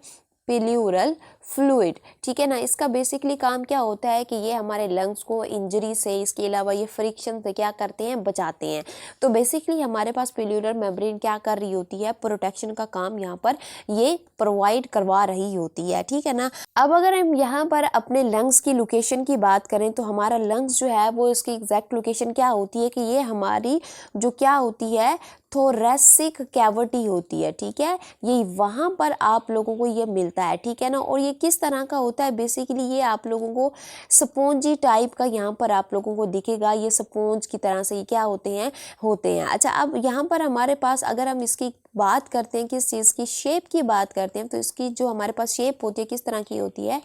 प्लूरल फ्लूइड, ठीक है ना। इसका बेसिकली काम क्या होता है कि ये हमारे लंग्स को इंजरी से, इसके अलावा ये फ्रिक्शन से क्या करते हैं, बचाते हैं। तो बेसिकली हमारे पास प्लूरल मेम्ब्रेन क्या कर रही होती है, प्रोटेक्शन का काम यहाँ पर ये प्रोवाइड करवा रही होती है, ठीक है ना। अब अगर हम यहाँ पर अपने लंग्स की लोकेशन की बात करें, तो हमारा लंग्स जो है वो इसकी एग्जैक्ट लोकेशन क्या होती है कि ये हमारी जो क्या होती है, थोरेसिक कैविटी होती है, ठीक है। ये वहाँ पर आप लोगों को ये मिलता है, ठीक है ना। और ये किस तरह का होता है, बेसिकली ये आप लोगों को स्पॉन्जी टाइप का यहाँ पर आप लोगों को दिखेगा। ये स्पॉन्ज की तरह से ये क्या होते हैं। अच्छा, अब यहाँ पर हमारे पास अगर हम इसकी बात करते हैं, किस चीज़ की शेप की बात करते हैं, तो इसकी जो हमारे पास शेप होती है, किस तरह की होती है,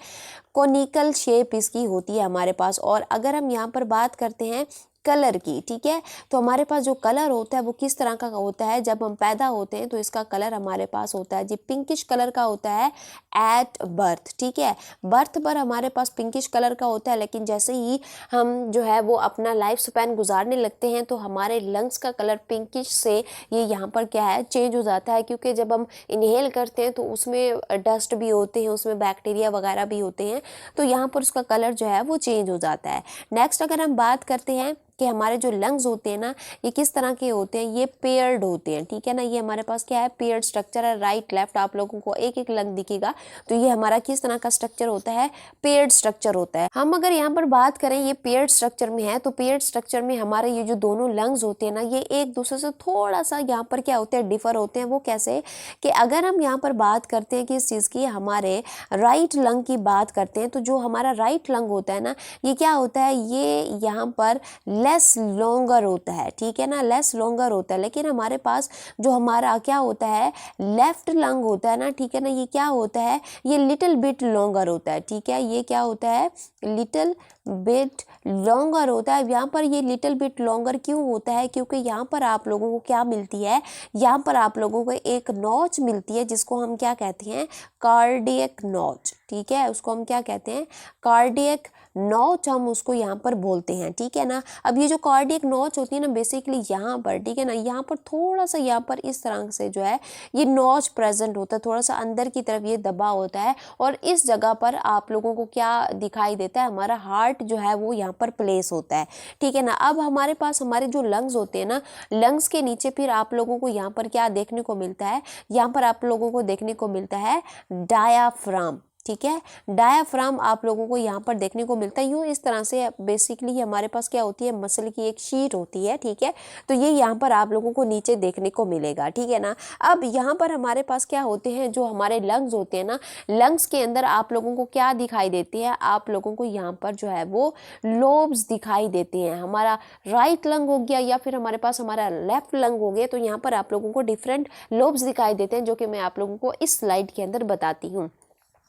कोनिकल शेप इसकी होती है हमारे पास। और अगर हम यहाँ पर बात करते हैं कलर की, ठीक है, तो हमारे पास जो कलर होता है वो किस तरह का होता है, जब हम पैदा होते हैं तो इसका कलर हमारे पास होता है जी पिंकिश कलर का होता है एट बर्थ, ठीक है। बर्थ पर हमारे पास पिंकिश कलर का होता है, लेकिन जैसे ही हम जो है वो अपना लाइफ स्पैन गुजारने लगते हैं तो हमारे लंग्स का कलर पिंकिश से ये यहाँ पर क्या है, चेंज हो जाता है। क्योंकि जब हम इनहेल करते हैं तो उसमें डस्ट भी होते हैं, उसमें बैक्टीरिया वगैरह भी होते हैं, तो यहाँ पर उसका कलर जो है वो चेंज हो जाता है। नेक्स्ट अगर हम बात करते हैं कि हमारे जो लंग्स होते हैं ना, ये किस तरह के होते हैं, ये पेयर्ड होते हैं, ठीक है ना। ये हमारे पास क्या है, पेयर्ड स्ट्रक्चर है। राइट लेफ्ट आप लोगों को एक एक लंग दिखेगा, तो ये हमारा किस तरह का स्ट्रक्चर होता है, पेयर्ड स्ट्रक्चर होता है। हम अगर यहाँ पर बात करें ये पेयर्ड स्ट्रक्चर में है, तो पेयर्ड स्ट्रक्चर में हमारे ये जो दोनों लंग्स होते हैं ना, ये एक दूसरे से थोड़ा सा यहाँ पर क्या होते हैं, डिफर होते हैं। वो कैसे कि अगर हम यहाँ पर बात करते हैं कि इस चीज़ की, हमारे राइट लंग की बात करते हैं, तो जो हमारा राइट लंग होता है ना, ये क्या होता है, ये यहाँ पर लेस लॉन्गर होता है, ठीक है ना, लेस लॉन्गर होता है। लेकिन हमारे पास जो हमारा क्या होता है, लेफ्ट लंग होता है ना, ठीक है ना, ये क्या होता है, ये लिटिल बिट लॉन्गर होता है, ठीक है। ये क्या होता है, लिटिल बिट लॉन्गर होता है। यहाँ पर ये लिटिल बिट लॉन्गर क्यों होता है, क्योंकि यहाँ पर आप लोगों को क्या मिलती है, यहाँ पर आप लोगों को एक नॉच मिलती है, जिसको हम क्या कहते हैं, कार्डियक नॉच, ठीक है। उसको हम क्या कहते हैं, कार्डियक नॉच हम उसको यहाँ पर बोलते हैं, ठीक है ना। अब ये जो कार्डियक नॉच होती है ना, बेसिकली यहाँ पर, ठीक है ना, यहाँ पर थोड़ा सा यहाँ पर इस तरह से जो है ये नॉच प्रेजेंट होता है, थोड़ा सा अंदर की तरफ ये दबा होता है। और इस जगह पर आप लोगों को क्या दिखाई देता है, हमारा हार्ट जो है वो यहाँ पर प्लेस होता है, ठीक है ना। अब हमारे पास हमारे जो लंग्स होते हैं ना, लंग्स के नीचे फिर आप लोगों को यहाँ पर क्या देखने को मिलता है, यहाँ पर आप लोगों को देखने को मिलता है डायाफ्राम, ठीक है। डायाफ्राम आप लोगों को यहाँ पर देखने को मिलता है, यूँ इस तरह से बेसिकली हमारे पास क्या होती है, मसल की एक शीट होती है, ठीक है। तो ये यहाँ पर आप लोगों को नीचे देखने को मिलेगा, ठीक है ना। अब यहाँ पर हमारे पास क्या होते हैं, जो हमारे लंग्स होते हैं ना, लंग्स के अंदर आप लोगों को क्या दिखाई देती है, आप लोगों को यहाँ पर जो है वो लोब्स दिखाई देते हैं। हमारा राइट लंग हो गया या फिर हमारे पास हमारा लेफ्ट लंग हो गया, तो यहाँ पर आप लोगों को डिफरेंट लोब्स दिखाई देते हैं, जो कि मैं आप लोगों को इस स्लाइड के अंदर बताती हूँ।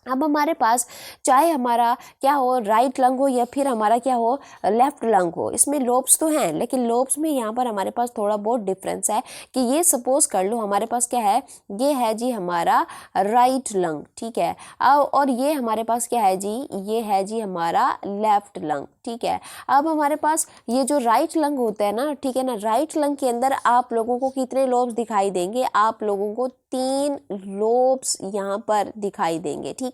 अब हमारे पास चाहे हमारा क्या हो, राइट लंग हो या फिर हमारा क्या हो, लेफ्ट लंग हो, इसमें लोब्स तो हैं, लेकिन लोब्स में यहाँ पर हमारे पास थोड़ा बहुत डिफरेंस है कि ये सपोज कर लो हमारे पास क्या है, ये है जी हमारा राइट लंग, ठीक है। और ये हमारे पास क्या है जी, ये है जी हमारा लेफ्ट लंग, ठीक है। अब हमारे पास ये जो राइट लंग होता है ना, ठीक है ना, राइट लंग के अंदर आप लोगों को कितने लोब्स दिखाई देंगे, आप लोगों को 3 लोब्स यहाँ पर दिखाई देंगे, ठीक है।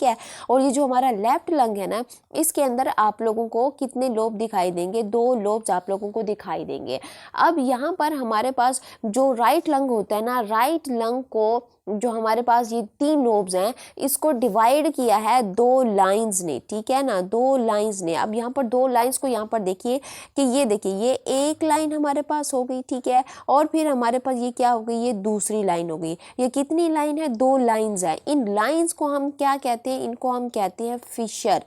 और ये जो हमारा लेफ्ट लंग है ना, इसके अंदर आप लोगों को कितने लोब दिखाई देंगे, 2 लोब्स आप लोगों को दिखाई देंगे। अब यहाँ पर हमारे पास जो राइट लंग होता है ना, राइट लंग को जो हमारे पास ये 3 लोब्स हैं, इसको डिवाइड किया है 2 लाइंस ने, ठीक है ना, 2 लाइंस ने। अब यहाँ पर 2 लाइंस को यहाँ पर देखिए कि ये देखिए, ये एक लाइन हमारे पास हो गई, ठीक है, और फिर हमारे पास ये क्या हो गई, ये दूसरी लाइन हो गई। ये कितनी लाइन है, 2 लाइंस है। इन लाइंस को हम क्या कहते हैं, इनको हम कहते हैं फिशर,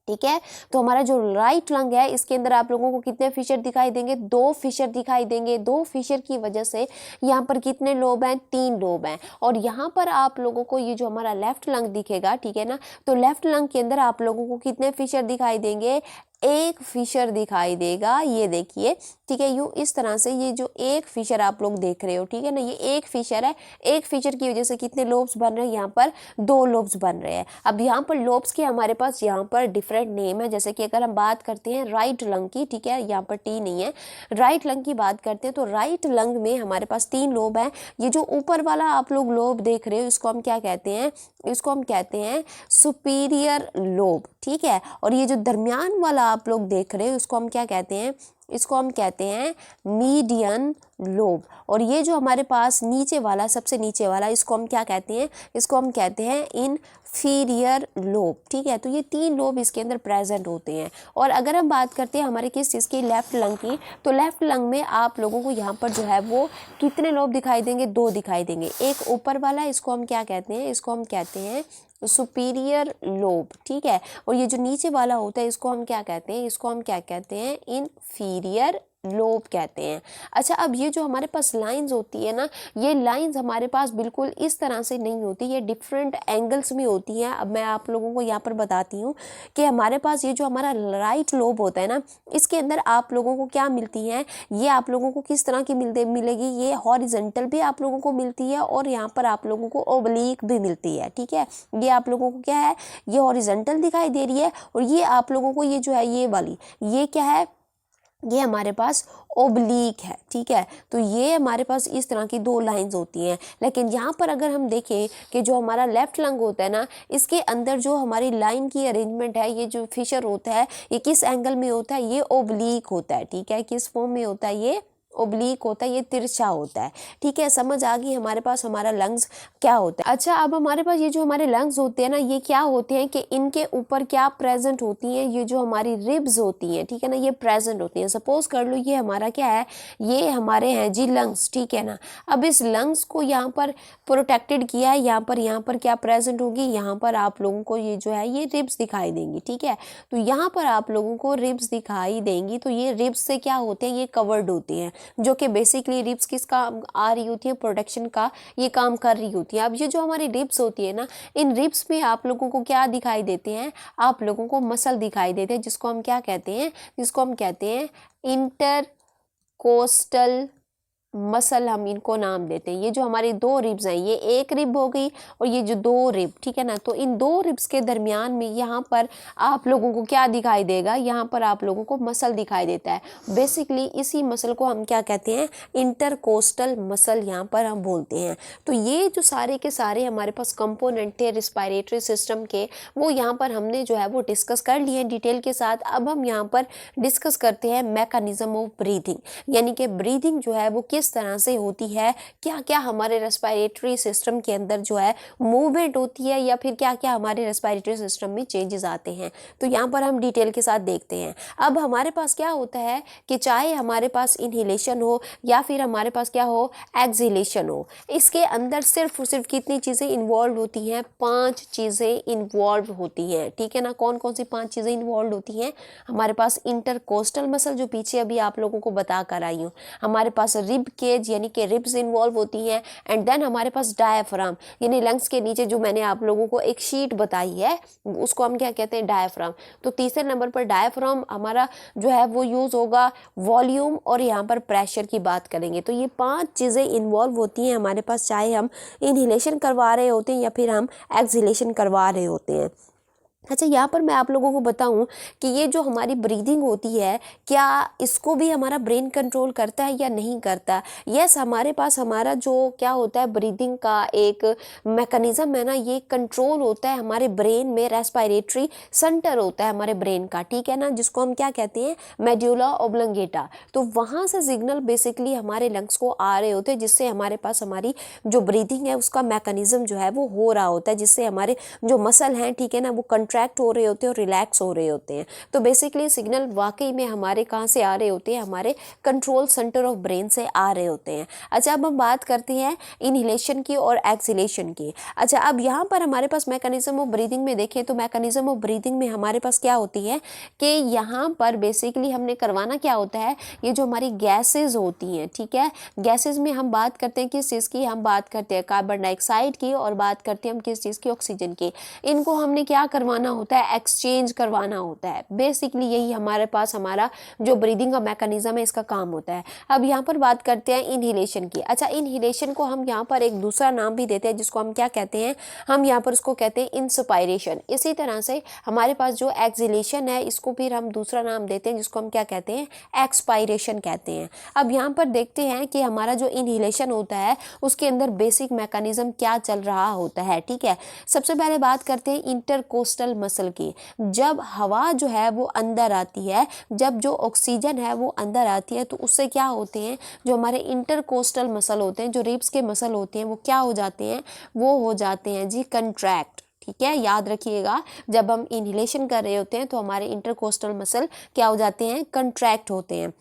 ठीक है। तो हमारा जो राइट लंग है, इसके अंदर आप लोगों को कितने फिशर दिखाई देंगे, 2 फिशर दिखाई देंगे। 2 फिशर की वजह से यहाँ पर कितने लोब हैं, 3 लोब हैं। और यहाँ पर आप लोगों को ये जो हमारा लेफ्ट लंग दिखेगा, ठीक है ना, तो लेफ्ट लंग के अंदर आप लोगों को कितने फिशर दिखाई देंगे, 1 फिशर दिखाई देगा, ये देखिए, ठीक है। यूँ इस तरह से ये जो 1 फिशर आप लोग देख रहे हो, ठीक है ना, ये 1 फिशर है। 1 फिशर की वजह से कितने लोब्स बन रहे हैं, यहाँ पर 2 लोब्स बन रहे हैं। अब यहाँ पर लोब्स के हमारे पास यहाँ पर डिफरेंट नेम है, जैसे कि अगर हम बात करते हैं राइट लंग की, ठीक है, यहाँ पर टी नहीं है, राइट लंग की बात करते हैं, तो राइट लंग में हमारे पास 3 लोब हैं। ये जो ऊपर वाला आप लोग लोब देख रहे हो, इसको हम क्या कहते हैं, इसको हम कहते हैं सुपीरियर लोब, ठीक है। और ये जो दरमियान वाला आप लोग देख रहे हो, इसको हम क्या कहते हैं, इसको हम कहते हैं मीडियन लोब। और ये जो हमारे पास नीचे वाला, सबसे नीचे वाला, इसको हम क्या कहते हैं, इसको हम कहते हैं इनफीरियर लोब, ठीक है। तो ये 3 लोब इसके अंदर प्रेजेंट होते हैं। और अगर हम बात करते हैं हमारे किस चीज़ की, लेफ्ट लंग की, तो लेफ्ट लंग में आप लोगों को यहाँ पर जो है वो कितने लोब दिखाई देंगे, 2 दिखाई देंगे। एक ऊपर वाला, इसको हम क्या कहते हैं, इसको हम कहते हैं सुपीरियर लोब, ठीक है। और ये जो नीचे वाला होता है, इसको हम क्या कहते हैं, इसको हम क्या कहते हैं, इनफीरियर लोब कहते हैं। अच्छा, अब ये जो हमारे पास लाइंस होती है ना, ये लाइंस हमारे पास बिल्कुल इस तरह से नहीं होती, ये डिफरेंट एंगल्स में होती हैं। अब मैं आप लोगों को यहाँ पर बताती हूँ कि हमारे पास ये जो हमारा राइट लोब होता है ना, इसके अंदर आप लोगों को क्या मिलती हैं, ये आप लोगों को किस तरह की मिलेगी, ये हॉरिजॉन्टल भी आप लोगों को मिलती है और यहाँ पर आप लोगों को ओब्लीक भी मिलती है, ठीक है। ये आप लोगों को क्या है, ये हॉरिजॉन्टल दिखाई दे रही है, और ये आप लोगों को ये जो है, ये वाली, ये क्या है, ये हमारे पास ओब्लीक है, ठीक है। तो ये हमारे पास इस तरह की 2 लाइंस होती हैं। लेकिन यहाँ पर अगर हम देखें कि जो हमारा लेफ्ट लंग होता है ना, इसके अंदर जो हमारी लाइन की अरेंजमेंट है, ये जो फिशर होता है, ये किस एंगल में होता है, ये ओब्लीक होता है, ठीक है। किस फॉर्म में होता है, ये ओब्लीक होता है, ये तिरछा होता है, ठीक है। समझ आ गई हमारे पास हमारा लंग्स क्या होता है। अच्छा, अब हमारे पास ये जो हमारे लंग्स होते हैं ना, ये क्या होते हैं कि इनके ऊपर क्या प्रेजेंट होती हैं, ये जो हमारी रिब्स होती हैं, ठीक है ना, ये प्रेजेंट होती हैं। सपोज कर लो ये हमारा क्या है, ये हमारे हैं जी लंग्स, ठीक है ना। अब इस लंग्स को यहाँ पर प्रोटेक्टेड किया है, यहाँ पर क्या प्रेजेंट होगी, यहाँ पर आप लोगों को ये जो है, ये रिब्स दिखाई देंगी, ठीक है। तो यहाँ पर आप लोगों को रिब्स दिखाई देंगी, तो ये रिब्स से क्या होते हैं, ये कवर्ड होती हैं, जो कि बेसिकली रिब्स किस काम आ रही होती है, प्रोटेक्शन का ये काम कर रही होती है। अब ये जो हमारी रिब्स होती है ना, इन रिब्स में आप लोगों को क्या दिखाई देते हैं, आप लोगों को मसल दिखाई देते हैं, जिसको हम क्या कहते हैं, जिसको हम कहते हैं इंटरकोस्टल मसल, हम इनको नाम देते हैं। ये जो हमारी 2 रिब्स हैं, ये एक रिब हो गई और ये जो 2 रिब, ठीक है ना। तो इन 2 रिब्स के दरमियान में यहाँ पर आप लोगों को क्या दिखाई देगा, यहाँ पर आप लोगों को मसल दिखाई देता है। बेसिकली इसी मसल को हम क्या कहते हैं, इंटरकोस्टल मसल यहाँ पर हम बोलते हैं। तो ये जो सारे के सारे हमारे पास कंपोनेंट थे रिस्पायरेटरी सिस्टम के, वो यहाँ पर हमने जो है वो डिस्कस कर लिए हैं डिटेल के साथ। अब हम यहाँ पर डिस्कस करते हैं मैकेनिज्म ऑफ ब्रीथिंग, यानी कि ब्रीथिंग जो है वो किस किस तरह से होती है, क्या क्या हमारे रेस्पिरेटरी सिस्टम के अंदर जो है मूवमेंट होती है, या फिर क्या क्या हमारे रेस्पिरेटरी सिस्टम में चेंजेस आते हैं। तो यहाँ पर हम डिटेल के साथ देखते हैं। अब हमारे पास क्या होता है कि चाहे हमारे पास इनहेलेशन हो या फिर हमारे पास क्या हो, एक्सहेलेशन हो, इसके अंदर सिर्फ और सिर्फ कितनी चीज़ें इन्वॉल्व होती हैं, 5 चीज़ें इन्वॉल्व होती हैं, ठीक है ना। कौन कौन सी 5 चीज़ें इन्वॉल्व होती हैं? हमारे पास इंटरकोस्टल मसल, जो पीछे अभी आप लोगों को बता कर आई हूँ, हमारे पास रिब केज यानी कि रिब्स इन्वॉल्व होती हैं, एंड देन हमारे पास डायफ्राम यानी लंग्स के नीचे जो मैंने आप लोगों को एक शीट बताई है उसको हम क्या कहते हैं, डायफ्राम। तो तीसरे नंबर पर डायफ्राम हमारा जो है वो यूज़ होगा वॉल्यूम और यहाँ पर प्रेशर की बात करेंगे। तो ये 5 चीज़ें इन्वॉल्व होती हैं हमारे पास, चाहे हम इनहेलेशन करवा रहे होते हैं या फिर हम एक्सहेलेशन करवा रहे होते हैं। अच्छा, यहाँ पर मैं आप लोगों को बताऊं कि ये जो हमारी ब्रीदिंग होती है, क्या इसको भी हमारा ब्रेन कंट्रोल करता है या नहीं करता? यस, हमारे पास हमारा जो क्या होता है ब्रीदिंग का एक मैकेनिज्म है ना, ये कंट्रोल होता है हमारे ब्रेन में, रेस्पिरेटरी सेंटर होता है हमारे ब्रेन का, ठीक है ना, जिसको हम क्या कहते हैं, मेड्यूला ऑब्लंगेटा। तो वहाँ से सिग्नल बेसिकली हमारे लंग्स को आ रहे होते हैं, जिससे हमारे पास हमारी जो ब्रीदिंग है उसका मैकेनिज्म जो है वो हो रहा होता है, जिससे हमारे जो मसल हैं, ठीक है ना, वो कंट्रैक्ट हो रहे होते हैं और रिलैक्स हो रहे होते हैं। तो बेसिकली सिग्नल वाकई में हमारे कहाँ से आ रहे होते हैं, हमारे कंट्रोल सेंटर ऑफ ब्रेन से आ रहे होते हैं। अच्छा, अब हम बात करते हैं इनहेलेशन की और एक्सहेलेशन की। अच्छा, अब यहाँ पर हमारे पास मैकेनिज्म ऑफ ब्रीदिंग में देखें तो मैकेनिज्म ऑफ ब्रीदिंग में हमारे पास क्या होती है कि यहाँ पर बेसिकली हमने करवाना क्या होता है, ये जो हमारी गैसेज होती हैं, ठीक है, गैसेज में हम बात करते हैं किस चीज़ की, हम बात करते हैं कार्बन डाइऑक्साइड की और बात करते हैं हम किस चीज़ की, ऑक्सीजन की। इनको हमने क्या करवाना होता है, एक्सचेंज करवाना होता है। बेसिकली यही हमारे पास हमारा जो ब्रीदिंग का मैकेनिज्म है इसका काम होता है। अब यहाँ पर बात करते हैं इनहेलेशन की। अच्छा, इनहेलेशन को हम यहाँ पर एक दूसरा नाम भी देते हैं जिसको हम क्या कहते हैं, हम यहाँ पर उसको कहते हैं इंस्पायरेशन। इसी तरह से हमारे पास जो एक्सहेलेशन है इसको फिर हम दूसरा नाम देते हैं जिसको हम क्या कहते हैं, एक्सपायरेशन कहते हैं। अब यहाँ पर देखते हैं कि हमारा जो इनहेलेशन होता है उसके अंदर बेसिक मैकेनिज्म क्या चल रहा होता है, ठीक है। सबसे पहले बात करते हैं इंटरकोस्टल मसल की। जब हवा जो है वो अंदर आती है, जब जो ऑक्सीजन है वो अंदर आती है, तो उससे क्या होते हैं, जो हमारे इंटरकोस्टल मसल होते हैं, जो रिब्स के मसल होते हैं, वो क्या हो जाते हैं, वो हो जाते हैं जी कंट्रैक्ट, ठीक है। याद रखिएगा, जब हम इनहेलेशन कर रहे होते हैं तो हमारे इंटरकोस्टल मसल क्या हो जाते हैं, कंट्रैक्ट होते हैं।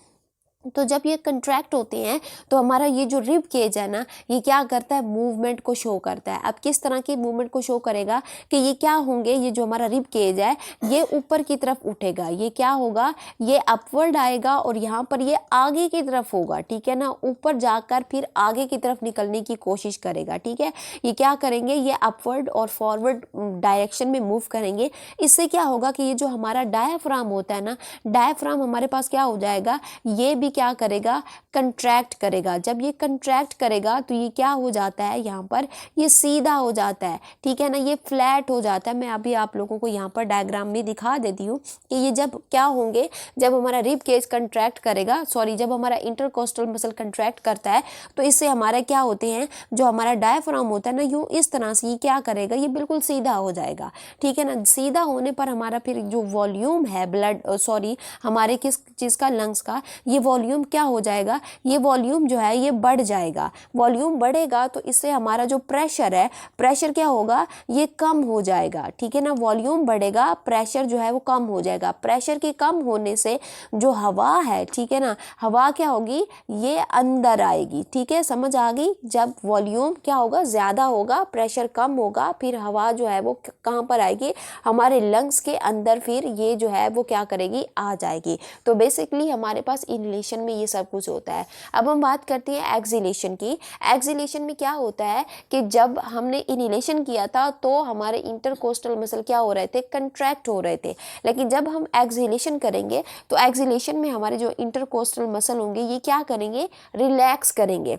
तो जब ये कंट्रैक्ट होते हैं तो हमारा ये जो रिब केज है ना, ये क्या करता है, मूवमेंट को शो करता है। अब किस तरह की मूवमेंट को शो करेगा कि ये क्या होंगे, ये जो हमारा रिब केज है ये ऊपर की तरफ उठेगा, ये क्या होगा, ये अपवर्ड आएगा और यहाँ पर ये आगे की तरफ होगा, ठीक है ना, ऊपर जाकर फिर आगे की तरफ निकलने की कोशिश करेगा, ठीक है। ये क्या करेंगे, ये अपवर्ड और फॉरवर्ड डायरेक्शन में मूव करेंगे। इससे क्या होगा कि ये जो हमारा डायाफ्राम होता है ना, डायाफ्राम हमारे पास क्या हो जाएगा, ये भी क्या करेगा, कंट्रैक्ट करेगा। जब ये कंट्रैक्ट करेगा तो ये क्या हो जाता है, यहाँ पर ये सीधा हो जाता है, ठीक है ना, ये फ्लैट हो जाता है। मैं अभी आप लोगों को यहाँ पर डायग्राम में दिखा देती हूँ कि ये जब क्या होंगे, जब हमारा रिब केज कंट्रैक्ट करेगा, सॉरी, जब हमारा इंटरकोस्टल मसल कंट्रैक्ट करता है तो इससे हमारा क्या होते हैं, जो हमारा डायफ्राम होता है ना, यूँ इस तरह से ये क्या करेगा, ये बिल्कुल सीधा हो जाएगा, ठीक है ना। सीधा होने पर हमारा फिर जो वॉल्यूम है ब्लड, सॉरी, हमारे किस चीज़ का, लंग्स का, ये वॉल्यूम क्या हो जाएगा, ये वॉल्यूम जो है ये बढ़ जाएगा। वॉल्यूम बढ़ेगा तो इससे हमारा जो प्रेशर है, प्रेशर क्या होगा, ये कम हो जाएगा, ठीक है ना। वॉल्यूम बढ़ेगा, प्रेशर जो है वो कम हो जाएगा। प्रेशर के कम होने से जो हवा है, ठीक है ना, हवा क्या होगी, ये अंदर आएगी, ठीक है, समझ आ गई। जब वॉल्यूम क्या होगा, ज़्यादा होगा, प्रेशर कम होगा, फिर हवा जो है वो कहाँ पर आएगी, हमारे लंग्स के अंदर, फिर ये जो है वो क्या करेगी, आ जाएगी। तो बेसिकली हमारे पास इनहेलेशन में ये सब कुछ होता है। अब हम बात करते हैं एक्सहेलेशन की। एक्सहेलेशन में क्या होता है कि जब हमने इनहेलेशन किया था तो हमारे इंटरकोस्टल मसल क्या हो रहे थे, कंट्रैक्ट हो रहे थे। लेकिन जब हम एक्सहेलेशन करेंगे तो एक्सहेलेशन में हमारे जो इंटरकोस्टल मसल होंगे ये क्या करेंगे, रिलैक्स करेंगे।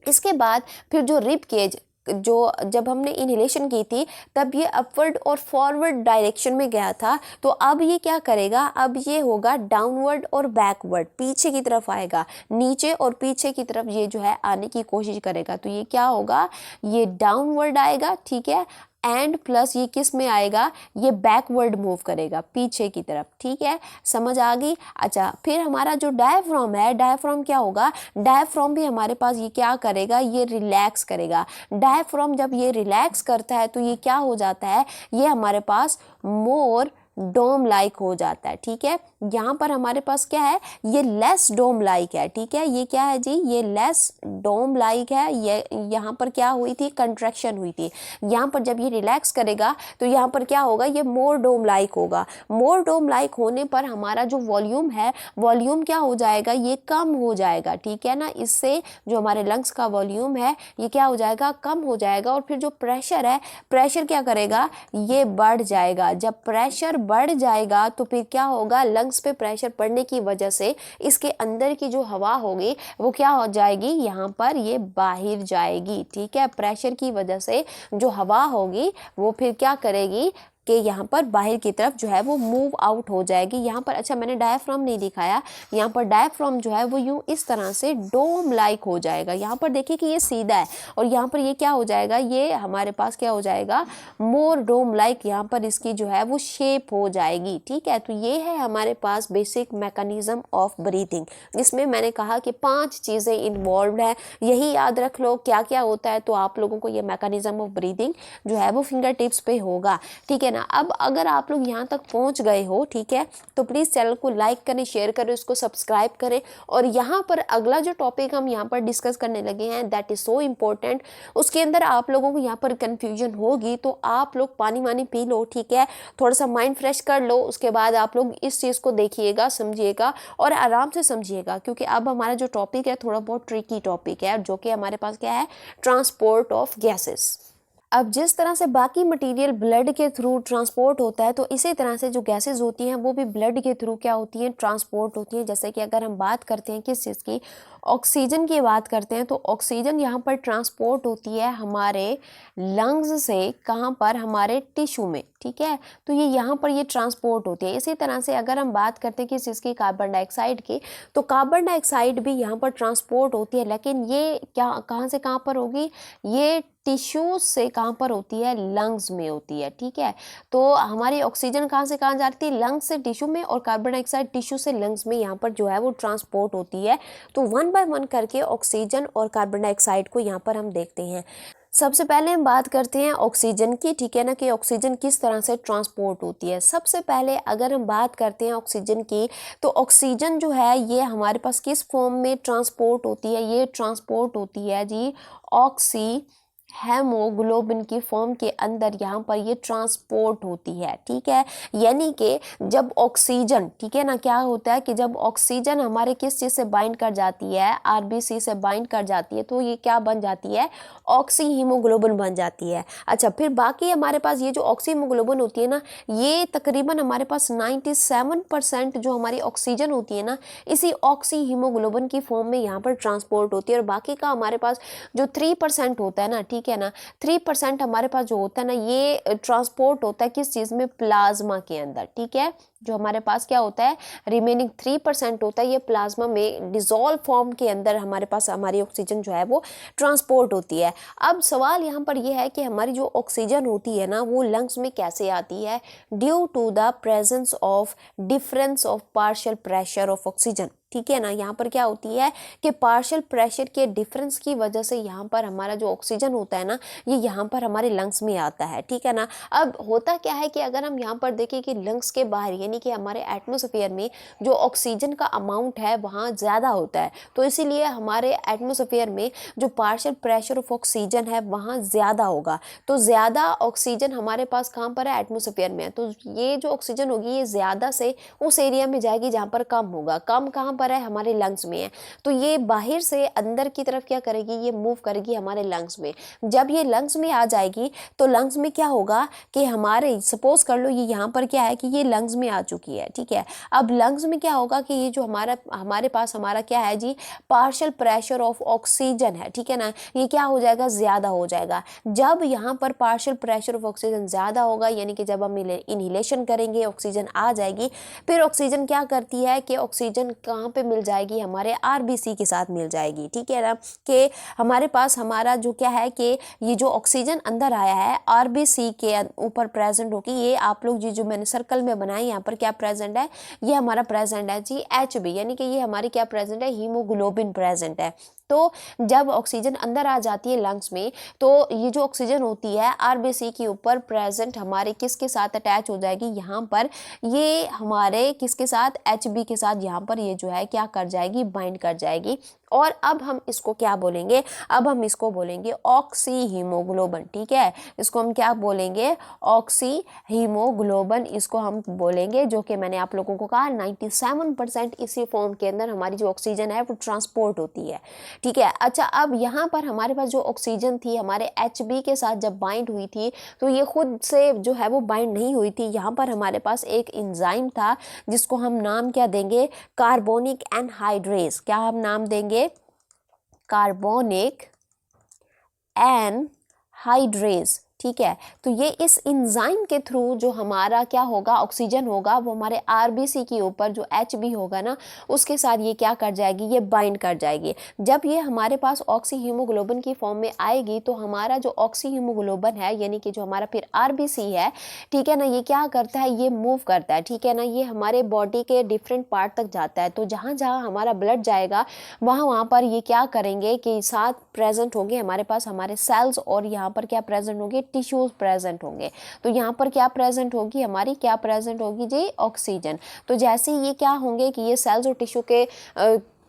इसके बाद फिर जो रिब केज, जो जब हमने इनहेलेशन की थी तब ये अपवर्ड और फॉरवर्ड डायरेक्शन में गया था, तो अब ये क्या करेगा, अब ये होगा डाउनवर्ड और बैकवर्ड, पीछे की तरफ आएगा, नीचे और पीछे की तरफ ये जो है आने की कोशिश करेगा। तो ये क्या होगा, ये डाउनवर्ड आएगा, ठीक है, एंड प्लस ये किस में आएगा, ये बैकवर्ड मूव करेगा पीछे की तरफ, ठीक है, समझ आ गई। अच्छा, फिर हमारा जो डायफ्राम है, डायफ्राम क्या होगा, डायफ्राम भी हमारे पास ये क्या करेगा, ये रिलैक्स करेगा। डायफ्राम जब ये रिलैक्स करता है तो ये क्या हो जाता है, ये हमारे पास मोर डोम लाइक हो जाता है, ठीक है। यहाँ पर हमारे पास क्या है, ये लेस डोम लाइक है, ठीक है, ये क्या है जी, ये लेस डोम लाइक है। ये यहाँ पर क्या हुई थी, कंट्रैक्शन हुई थी। यहाँ पर जब ये रिलैक्स करेगा तो यहाँ पर क्या होगा, ये मोर डोम लाइक होगा। मोर डोम लाइक होने पर हमारा जो वॉल्यूम है, वॉल्यूम क्या हो जाएगा, ये कम हो जाएगा, ठीक है ना। इससे जो हमारे लंग्स का वॉल्यूम है ये क्या हो जाएगा, कम हो जाएगा। और फिर जो प्रेशर है, प्रेशर क्या करेगा, ये बढ़ जाएगा। जब प्रेशर बढ़ जाएगा तो फिर क्या होगा, लंग्स पे प्रेशर पड़ने की वजह से इसके अंदर की जो हवा होगी वो क्या हो जाएगी, यहाँ पर ये बाहर जाएगी, ठीक है। प्रेशर की वजह से जो हवा होगी वो फिर क्या करेगी कि यहाँ पर बाहर की तरफ जो है वो मूव आउट हो जाएगी। यहाँ पर अच्छा मैंने डायफ्राम नहीं दिखाया, यहाँ पर डायफ्राम जो है वो यूं इस तरह से डोम लाइक हो जाएगा। यहाँ पर देखिए कि ये सीधा है और यहाँ पर ये क्या हो जाएगा, ये हमारे पास क्या हो जाएगा, मोर डोम लाइक, यहाँ पर इसकी जो है वो शेप हो जाएगी, ठीक है। तो ये है हमारे पास बेसिक मैकेनिज्म ऑफ ब्रीथिंग, जिसमें मैंने कहा कि 5 चीज़ें इन्वॉल्व है, यही याद रख लो क्या क्या होता है। तो आप लोगों को ये मैकेनिज्म ऑफ ब्रीथिंग जो है वो फिंगर टिप्स पे होगा, ठीक है ना। अब अगर आप लोग यहाँ तक पहुँच गए हो, ठीक है, तो प्लीज़ चैनल को लाइक करें, शेयर करें, उसको सब्सक्राइब करें। और यहाँ पर अगला जो टॉपिक हम यहाँ पर डिस्कस करने लगे हैं, दैट इज़ सो इम्पोर्टेंट, उसके अंदर आप लोगों को यहाँ पर कन्फ्यूजन होगी तो आप लोग पानी वानी पी लो, ठीक है, थोड़ा सा माइंड फ्रेश कर लो। उसके बाद आप लोग इस चीज़ को देखिएगा, समझिएगा और आराम से समझिएगा, क्योंकि अब हमारा जो टॉपिक है थोड़ा बहुत ट्रिकी टॉपिक है, जो कि हमारे पास क्या है, ट्रांसपोर्ट ऑफ गैसेस। अब जिस तरह से बाकी मटेरियल ब्लड के थ्रू ट्रांसपोर्ट होता है, तो इसी तरह से जो गैसेस होती हैं वो भी ब्लड के थ्रू क्या होती हैं, ट्रांसपोर्ट होती हैं। जैसे कि अगर हम बात करते हैं किस चीज़ की, ऑक्सीजन की बात करते हैं, तो ऑक्सीजन यहाँ पर ट्रांसपोर्ट होती है हमारे लंग्स से, कहाँ पर, हमारे टिश्यू में, ठीक है। तो ये यहाँ पर ये ट्रांसपोर्ट होती है। इसी तरह से अगर हम बात करते हैं किस चीज़ की, कार्बन डाइऑक्साइड की, तो कार्बन डाइऑक्साइड भी यहाँ पर ट्रांसपोर्ट होती है, लेकिन ये क्या, कहाँ से कहाँ पर होगी, ये टिश्यू से कहाँ पर होती है, लंग्स में होती है, ठीक है। तो हमारी ऑक्सीजन कहाँ से कहाँ जाती है, लंग्स से टिश्यू में, और कार्बन डाइऑक्साइड टिश्यू से लंग्स में यहाँ पर जो है वो ट्रांसपोर्ट होती है। तो 1 बाय 1 करके ऑक्सीजन और कार्बन डाइऑक्साइड को यहाँ पर हम देखते हैं। सबसे पहले हम बात करते हैं ऑक्सीजन की, ठीक है ना, कि ऑक्सीजन किस तरह से ट्रांसपोर्ट होती है। सबसे पहले अगर हम बात करते हैं ऑक्सीजन की, तो ऑक्सीजन जो है ये हमारे पास किस फॉर्म में ट्रांसपोर्ट होती है, ये ट्रांसपोर्ट होती है जी ऑक्सी हेमोग्लोबिन की फॉर्म के अंदर, यहाँ पर ये ट्रांसपोर्ट होती है, ठीक है। यानी कि जब ऑक्सीजन, ठीक है ना, क्या होता है कि जब ऑक्सीजन हमारे किस चीज़ से बाइंड कर जाती है, आरबीसी से बाइंड कर जाती है, तो ये क्या बन जाती है, ऑक्सी हीमोग्लोबिन बन जाती है। अच्छा, फिर बाकी हमारे पास ये जो ऑक्सी हीमोग्लोबिन होती है ना, ये तकरीबन हमारे पास 97% जो हमारी ऑक्सीजन होती है ना, इसी ऑक्सी हीमोग्लोबिन की फॉर्म में यहाँ पर ट्रांसपोर्ट होती है। और बाकी का हमारे पास जो 3% होता है ना, ठीक है ना, 3% हमारे पास जो होता है ना, ये ट्रांसपोर्ट होता है किस चीज़ में, प्लाज्मा के अंदर, ठीक है। जो हमारे पास क्या होता है, रिमेनिंग 3% होता है, ये प्लाज्मा में डिसॉल्व फॉर्म के अंदर हमारे पास हमारी ऑक्सीजन जो है वो ट्रांसपोर्ट होती है। अब सवाल यहाँ पर यह है कि हमारी जो ऑक्सीजन होती है ना, वो लंग्स में कैसे आती है, due to the presence of difference of partial pressure of oxygen, ठीक है ना। यहाँ पर क्या होती है कि पार्शियल प्रेशर के डिफरेंस की वजह से यहाँ पर हमारा जो ऑक्सीजन होता है ना, ये यहाँ पर हमारे लंग्स में आता है, ठीक है ना। अब होता क्या है कि अगर हम यहाँ पर देखें कि लंग्स के बाहर, यानी कि हमारे एटमॉस्फेयर में जो ऑक्सीजन का अमाउंट है वहाँ ज़्यादा होता है, तो इसीलिए हमारे एटमॉस्फेयर में जो पार्शियल प्रेशर ऑफ ऑक्सीजन है वहाँ ज़्यादा होगा। तो ज़्यादा ऑक्सीजन हमारे पास कहाँ पर है, एटमॉस्फेयर में है। तो ये जो ऑक्सीजन होगी ये ज़्यादा से उस एरिया में जाएगी जहाँ पर कम होगा। कम कहाँ पर है, हमारे लंग्स में है। तो ये बाहर से अंदर की तरफ क्या करेगी, ये मूव करेगी हमारे लंग्स में। जब ये लंग्स में आ जाएगी तो लंग्स में क्या होगा कि हमारे, सपोज कर लो ये यहाँ पर क्या है कि ये लंग्स में आ आ चुकी है, ठीक है। अब लंग्स में क्या होगा कि ये जो हमारे पास हमारा क्या है जी, पार्शियल प्रेशर ऑफ ऑक्सीजन है, ठीक है ना, ये क्या हो जाएगा, ज़्यादा हो जाएगा। जब यहाँ पर पार्शियल प्रेशर ऑफ ऑक्सीजन ज़्यादा होगा, यानी कि जब हम इनहेलेशन करेंगे ऑक्सीजन आ जाएगी, फिर ऑक्सीजन क्या करती है कि ऑक्सीजन कहाँ पे मिल जाएगी, हमारे आरबीसी के साथ मिल जाएगी, ठीक है ना, कि हमारे पास हमारा जो क्या है कि ये जो ऑक्सीजन अंदर आया है आरबीसी के ऊपर प्रेजेंट होगी। ये आप लोग जी जो मैंने सर्कल में बनाई यहाँ पर क्या प्रेजेंट है, ये हमारा प्रेजेंट है जी HB, यानी कि ये हमारी क्या प्रेजेंट है, हीमोग्लोबिन प्रेजेंट है। तो जब ऑक्सीजन अंदर आ जाती है लंग्स में, तो ये जो ऑक्सीजन होती है आरबीसी के ऊपर प्रेजेंट हमारे किसके साथ अटैच हो जाएगी, यहाँ पर ये हमारे किसके साथ, HB के साथ यहाँ पर ये जो है क्या कर जाएगी, बाइंड कर जाएगी। और अब हम इसको क्या बोलेंगे, अब हम इसको बोलेंगे ऑक्सी हीमोग्लोबिन, ठीक है। इसको हम क्या बोलेंगे, ऑक्सी हीमोग्लोबिन इसको हम बोलेंगे, जो कि मैंने आप लोगों को कहा 97% इसी फॉर्म के अंदर हमारी जो ऑक्सीजन है वो ट्रांसपोर्ट होती है, ठीक है। अच्छा, अब यहाँ पर हमारे पास जो ऑक्सीजन थी हमारे HB के साथ जब बाइंड हुई थी, तो ये खुद से जो है वो बाइंड नहीं हुई थी। यहाँ पर हमारे पास एक एंजाइम था जिसको हम नाम क्या देंगे, कार्बोनिक एनहाइड्रेज। क्या हम नाम देंगे, कार्बोनिक एनहाइड्रेज, ठीक है। तो ये इस एंजाइम के थ्रू जो हमारा क्या होगा, ऑक्सीजन होगा, वो हमारे आरबीसी के ऊपर जो HB होगा ना, उसके साथ ये क्या कर जाएगी, ये बाइंड कर जाएगी। जब ये हमारे पास ऑक्सी हीमोग्लोबिन की फॉर्म में आएगी, तो हमारा जो ऑक्सी हीमोग्लोबिन है, यानी कि जो हमारा फिर आरबीसी है, ठीक है ना, ये क्या करता है, ये मूव करता है, ठीक है ना, ये हमारे बॉडी के डिफरेंट पार्ट तक जाता है। तो जहाँ जहाँ हमारा ब्लड जाएगा, वहाँ पर ये क्या करेंगे कि साथ प्रेजेंट होंगे हमारे पास हमारे सेल्स, और यहाँ पर क्या प्रेजेंट होंगे, टिश्यूज प्रेजेंट होंगे। तो यहाँ पर क्या प्रेजेंट होगी, हमारी क्या प्रेजेंट होगी जी, ऑक्सीजन। तो जैसे ही ये क्या होंगे कि ये सेल्स और टिश्यू के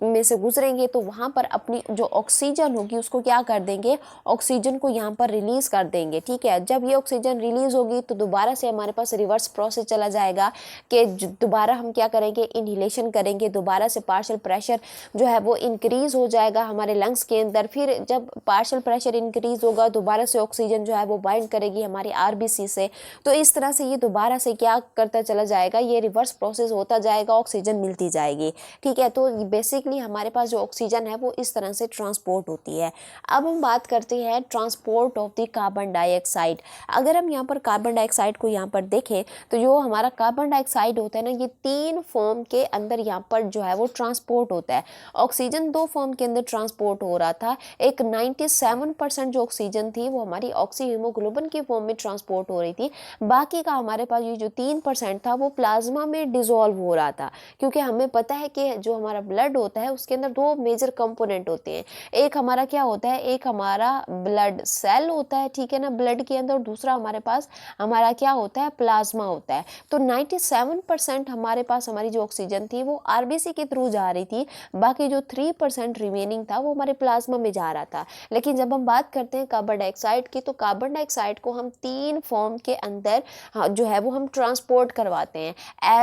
में से गुजरेंगे, तो वहाँ पर अपनी जो ऑक्सीजन होगी उसको क्या कर देंगे, ऑक्सीजन को यहाँ पर रिलीज कर देंगे, ठीक है। जब ये ऑक्सीजन रिलीज होगी, तो दोबारा से हमारे पास रिवर्स प्रोसेस चला जाएगा कि दोबारा हम क्या करेंगे, इनहेलेशन करेंगे, दोबारा से पार्शियल प्रेशर जो है वो इंक्रीज हो जाएगा हमारे लंग्स के अंदर। फिर जब पार्शियल प्रेशर इंक्रीज होगा, दोबारा से ऑक्सीजन जो है वो बाइंड करेगी हमारी आरबीसी से। तो इस तरह से ये दोबारा से क्या करता चला जाएगा, ये रिवर्स प्रोसेस होता जाएगा, ऑक्सीजन मिलती जाएगी, ठीक है। तो बेसिकली हमारे पास जो ऑक्सीजन है वो इस तरह से ट्रांसपोर्ट होती है। अब हम बात करते हैं transport of the carbon dioxide. अगर हम यहाँ पर कार्बन डाइऑक्साइड को यहाँ पर देखें, तो जो हमारा कार्बन डाइऑक्साइड होता है ना, ये 3 फॉर्म के अंदर यहाँ पर जो है वो ट्रांसपोर्ट होता है। ऑक्सीजन 2 फॉर्म के अंदर ट्रांसपोर्ट हो रहा था। एक 97% जो ऑक्सीजन थी वो हमारी ऑक्सी हीमोग्लोबिन की फॉर्म में ट्रांसपोर्ट हो रही थी। बाकी का हमारे पास ये जो 3% था वो प्लाज्मा में डिजोल्व हो रहा था, क्योंकि हमें पता है कि जो हमारा ब्लड होता है उसके अंदर 2 मेजर कंपोनेंट होते हैं। एक हमारा क्या होता है, एक हमारा ब्लड सेल होता है, ठीक है ना, ब्लड के अंदर, और दूसरा हमारे पास हमारा क्या होता है, प्लाज्मा होता है। तो 97% हमारे पास हमारी जो ऑक्सीजन थी वो आरबीसी के थ्रू जा रही थी, बाकी जो 3% रिमेनिंग था वो हमारे प्लाज्मा में जा रहा था। लेकिन जब हम बात करते हैं कार्बन डाइऑक्साइड की, तो कार्बन डाइऑक्साइड को हम 3 फॉर्म के अंदर जो है वो हम ट्रांसपोर्ट करवाते हैं,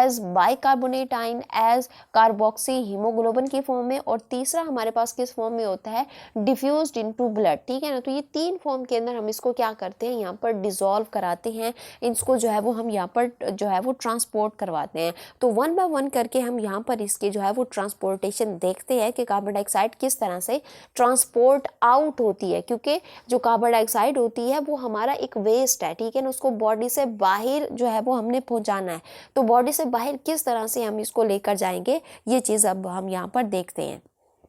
as bicarbonate ion, as carboxy haemoglobin की फॉर्म में, और तीसरा हमारे पास किस फॉर्म में होता है, डिफ्यूज्ड इनटू ब्लड, ठीक है ना। तो ये 3 फॉर्म के अंदर हम इसको क्या करते हैं, यहाँ पर डिसॉल्व कराते हैं, इसको जो है वो हम यहाँ पर जो है वो ट्रांसपोर्ट करवाते हैं। तो 1 बाय 1 करके हम यहाँ पर इसके जो है वो ट्रांसपोर्टेशन देखते हैं कि कार्बन डाइऑक्साइड किस तरह से ट्रांसपोर्ट आउट होती है, क्योंकि जो कार्बन डाइऑक्साइड होती है वो हमारा एक वेस्ट है, ठीक है ना, उसको बॉडी से बाहर जो है वो हमने पहुँचाना है। तो बॉडी से बाहर किस तरह से हम इसको लेकर जाएंगे, ये चीज़ अब हम यहाँ पर देखते हैं।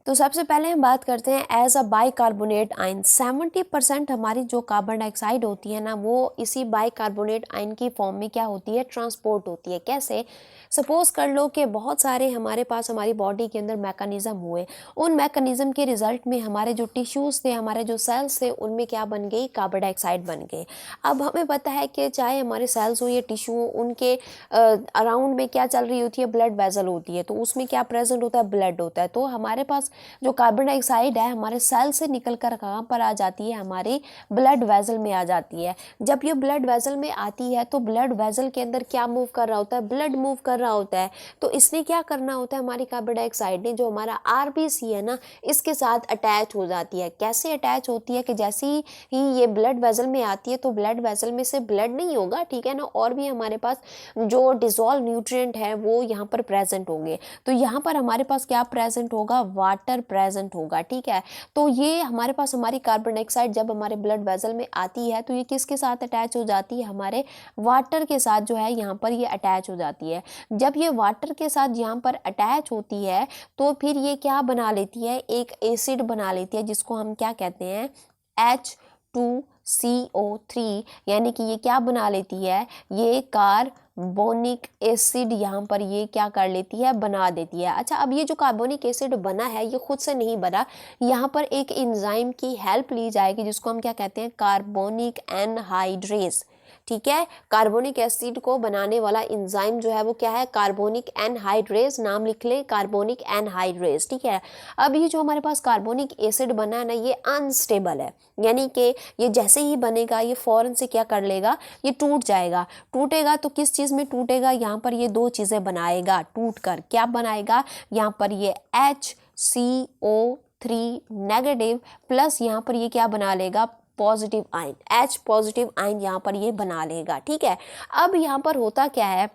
तो सबसे पहले हम बात करते हैं एज अ बाइकार्बोनेट आयन। 70% हमारी जो कार्बन डाइऑक्साइड होती है ना, वो इसी बाइकार्बोनेट आयन की फॉर्म में क्या होती है, ट्रांसपोर्ट होती है। कैसे, सपोज कर लो कि बहुत सारे हमारे पास हमारी बॉडी के अंदर मैकेनिज्म हुए, उन मैकेनिज्म के रिजल्ट में हमारे जो टिश्यूज़ थे, हमारे जो सेल्स थे, उनमें क्या बन गई, कार्बन डाइऑक्साइड बन गए। अब हमें पता है कि चाहे हमारे सेल्स हो या टिश्यू हो, उनके अराउंड में क्या चल रही होती है, ब्लड वेसल होती है, तो उसमें क्या प्रेजेंट होता है, ब्लड होता है। तो हमारे पास जो कार्बन डाइऑक्साइड है हमारे सेल से निकल कर कहाँ पर आ जाती है, हमारे ब्लड वेसल में आ जाती है। जब ये ब्लड वेसल में आती है तो ब्लड वेसल के अंदर क्या मूव कर रहा होता है, ब्लड मूव कर रहा होता है। तो इसने क्या करना होता है, हमारी कार्बन डाइऑक्साइड ने जो हमारा आरबीसी है ना इसके साथ अटैच हो जाती है। कैसे अटैच होती है कि जैसे ही ये ब्लड वेसल में आती है तो ब्लड वेसल में से ब्लड नहीं होगा, ठीक है ना, और भी हमारे पास जो डिजोल्व न्यूट्रिएंट है वो यहाँ पर प्रेजेंट होंगे। तो यहाँ पर हमारे पास क्या प्रेजेंट होगा, वाटर प्रेजेंट होगा, ठीक है। तो ये हमारे पास हमारी कार्बन डाइऑक्साइड जब हमारे ब्लड वेसल में आती है तो ये किसके साथ अटैच हो जाती है, हमारे वाटर के साथ जो है यहाँ पर ये अटैच हो जाती है। जब ये वाटर के साथ यहाँ पर अटैच होती है तो फिर ये क्या बना लेती है, एक एसिड बना लेती है जिसको हम क्या कहते हैं, H2CO3, यानी कि ये क्या बना लेती है, ये कार्बोनिक एसिड यहाँ पर ये क्या कर लेती है, बना देती है। अच्छा, अब ये जो कार्बोनिक एसिड बना है ये खुद से नहीं बना, यहाँ पर एक एंजाइम की हेल्प ली जाएगी जिसको हम क्या कहते हैं, कार्बोनिक एनहाइड्रेज, ठीक है। कार्बोनिक एसिड को बनाने वाला एंजाइम जो है वो क्या है, कार्बोनिक एनहाइड्रेज, नाम लिख ले, कार्बोनिक एनहाइड्रेज, ठीक है। अब ये जो हमारे पास कार्बोनिक एसिड बना है ना ये अनस्टेबल है, यानी कि ये जैसे ही बनेगा ये फौरन से क्या कर लेगा, ये टूट जाएगा। टूटेगा तो किस चीज़ में टूटेगा, यहाँ पर ये दो चीज़ें बनाएगा, टूट कर क्या बनाएगा, यहाँ पर ये HCO3 नेगेटिव प्लस यहाँ पर ये क्या बना लेगा, positive ion, H positive ion यहाँ पर ये बना लेगा, ठीक है। अब यहाँ पर होता क्या है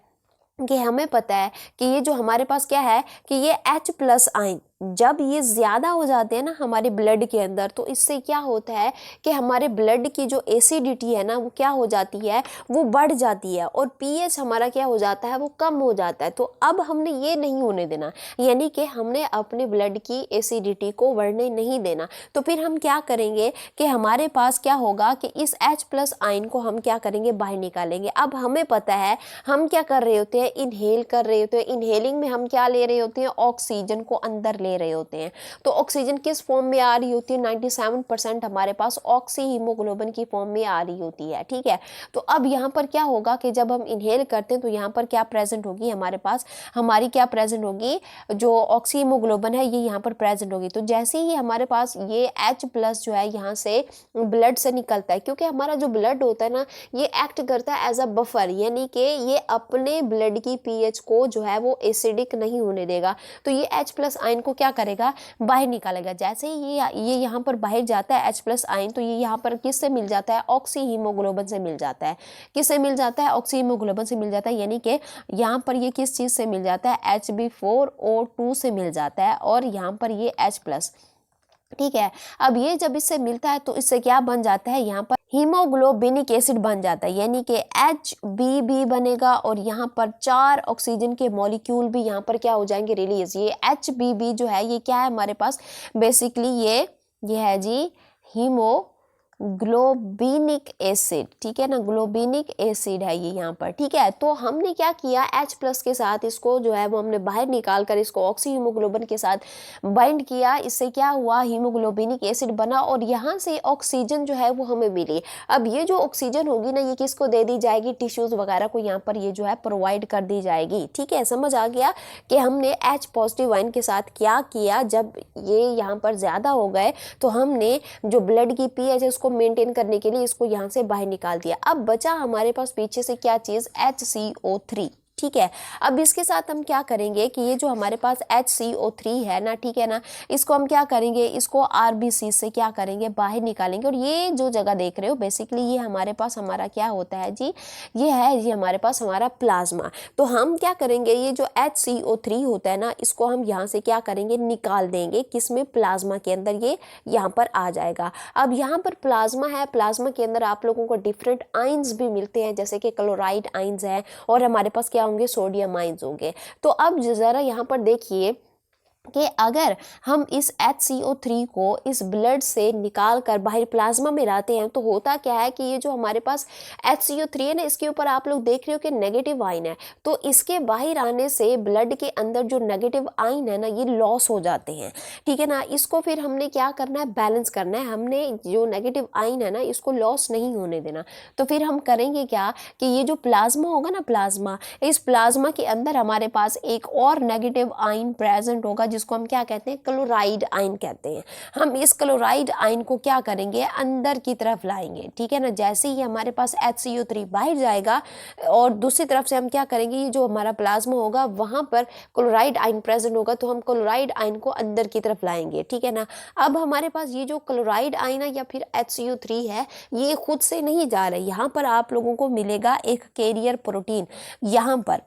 कि हमें पता है कि ये जो हमारे पास क्या है कि ये H प्लस आयन जब ये ज़्यादा हो जाते हैं ना हमारे ब्लड के अंदर तो इससे क्या होता है कि हमारे ब्लड की जो एसिडिटी है ना वो क्या हो जाती है, वो बढ़ जाती है और पीएच हमारा क्या हो जाता है, वो कम हो जाता है। तो अब हमने ये नहीं होने देना, यानी कि हमने अपने ब्लड की एसिडिटी को बढ़ने नहीं देना। तो फिर हम क्या करेंगे कि हमारे पास क्या होगा कि इस H प्लस आयन को हम क्या करेंगे, बाहर निकालेंगे। अब हमें पता है हम क्या कर रहे होते हैं, इनहेल कर रहे होते हैं। इनहेलिंग में हम क्या ले रहे होते हैं, ऑक्सीजन को अंदर ले रहे होते हैं। तो ऑक्सीजन किस फॉर्म में आ रही होती है, 97% हमारे पास ऑक्सी हीमोग्लोबिन की फॉर्म में आ रही होती है, ठीक है। तो अब यहाँ पर क्या होगा कि जब हम इनहेल करते हैं तो यहाँ पर क्या प्रेजेंट होगी, हमारे पास हमारी क्या प्रेजेंट होगी, जो ऑक्सी हीमोग्लोबिन है ये यहाँ पर प्रेजेंट होगी। तो जैसे ही हमारे पास ये H प्लस जो है यहाँ से ब्लड से निकलता है, क्योंकि हमारा जो ब्लड होता है ना ये एक्ट करता है एज अ बफर, यानी कि ये अपने ब्लड की पीएच को जो है वो एसिडिक नहीं होने देगा। तो ये H प्लस आयन को क्या करेगा, बाहर निकालेगा। जैसे ही ये यहाँ पर बाहर जाता है H प्लस आयन तो ये यहाँ पर किससे मिल जाता है, ऑक्सी हीमोग्लोबिन से मिल जाता है। किससे मिल जाता है, ऑक्सी हीमोग्लोबिन से मिल जाता है, यानी कि यहाँ पर ये किस चीज़ से मिल जाता है, HB4O2 से मिल जाता है और यहाँ पर ये H प्लस, ठीक है। अब ये जब इससे मिलता है तो इससे क्या बन जाता है, यहाँ पर हीमोग्लोबिनिक एसिड बन जाता है, यानी कि HBB बनेगा और यहाँ पर 4 ऑक्सीजन के मॉलिक्यूल भी यहाँ पर क्या हो जाएंगे, रिलीज। ये HBB जो है ये क्या है हमारे पास, बेसिकली ये है जी हीमोग्लोबिनिक एसिड, ठीक है ना, ग्लोबिनिक एसिड है ये यहाँ पर, ठीक है। तो हमने क्या किया, H प्लस के साथ इसको जो है वो हमने बाहर निकाल कर इसको ऑक्सी हीमोग्लोबिन के साथ बाइंड किया। इससे क्या हुआ, हीमोग्लोबिनिक एसिड बना और यहाँ से ऑक्सीजन जो है वो हमें मिली। अब ये जो ऑक्सीजन होगी ना ये किसको दे दी जाएगी, टिश्यूज वगैरह को यहाँ पर ये जो है प्रोवाइड कर दी जाएगी, ठीक है। समझ आ गया कि हमने H पॉजिटिव आयन के साथ क्या किया, जब ये यहाँ पर ज़्यादा हो गए तो हमने जो ब्लड की पीएच है उसको मेंटेन करने के लिए इसको यहाँ से बाहर निकाल दिया। अब बचा हमारे पास पीछे से क्या चीज़, HCO3, ठीक है। अब इसके साथ हम क्या करेंगे कि ये जो हमारे पास HCO3 है ना, ठीक है ना, इसको हम क्या करेंगे, इसको RBC से क्या करेंगे, बाहर निकालेंगे। और ये जो जगह देख रहे हो बेसिकली ये हमारे पास हमारा क्या होता है जी, ये है जी हमारे पास हमारा प्लाज्मा। तो हम क्या करेंगे, ये जो HCO3 होता है ना इसको हम यहाँ से क्या करेंगे, निकाल देंगे, किसमें, प्लाज्मा के अंदर ये यहाँ पर आ जाएगा। अब यहाँ पर प्लाज्मा है, प्लाज्मा के अंदर आप लोगों को डिफरेंट आइंस भी मिलते हैं जैसे कि क्लोराइड आइंस है और हमारे पास क्या होंगे, सोडियम आयंस होंगे। तो अब जरा यहाँ पर देखिए कि अगर हम इस HCO3 को इस ब्लड से निकाल कर बाहर प्लाज्मा में लाते हैं तो होता क्या है कि ये जो हमारे पास HCO3 है ना इसके ऊपर आप लोग देख रहे हो कि नेगेटिव आयन है। तो इसके बाहर आने से ब्लड के अंदर जो नेगेटिव आयन है ना ये लॉस हो जाते हैं, ठीक है ना। इसको फिर हमने क्या करना है, बैलेंस करना है। हमने जो नेगेटिव आयन है ना इसको लॉस नहीं होने देना। तो फिर हम करेंगे क्या कि ये जो प्लाज्मा होगा ना, प्लाज्मा, इस प्लाज्मा के अंदर हमारे पास एक और नेगेटिव आयन प्रेजेंट होगा जिसको हम क्या कहते हैं, क्लोराइड आयन कहते हैं। हम इस क्लोराइड आयन को क्या करेंगे, अंदर की तरफ लाएंगे, ठीक है ना। जैसे ही हमारे पास HCO3 बाहर जाएगा और दूसरी तरफ से हम क्या करेंगे, ये जो हमारा प्लाज्मा होगा वहाँ पर क्लोराइड आयन प्रेजेंट होगा, तो हम क्लोराइड आयन को अंदर की तरफ लाएंगे, ठीक है ना। अब हमारे पास ये जो क्लोराइड आयन है या फिर HCO3 है, ये खुद से नहीं जा रहे, यहाँ पर आप लोगों को मिलेगा एक कैरियर प्रोटीन यहाँ पर,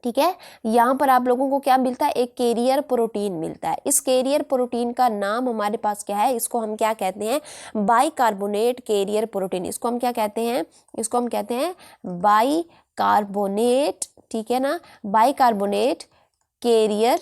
ठीक है। यहाँ पर आप लोगों को क्या मिलता है, एक कैरियर प्रोटीन मिलता है। इस कैरियर प्रोटीन का नाम हमारे पास क्या है, इसको हम क्या कहते हैं, बाइकार्बोनेट कैरियर प्रोटीन। इसको हम क्या कहते हैं, इसको हम कहते हैं बाइकार्बोनेट, ठीक है ना, बाइकार्बोनेट कैरियर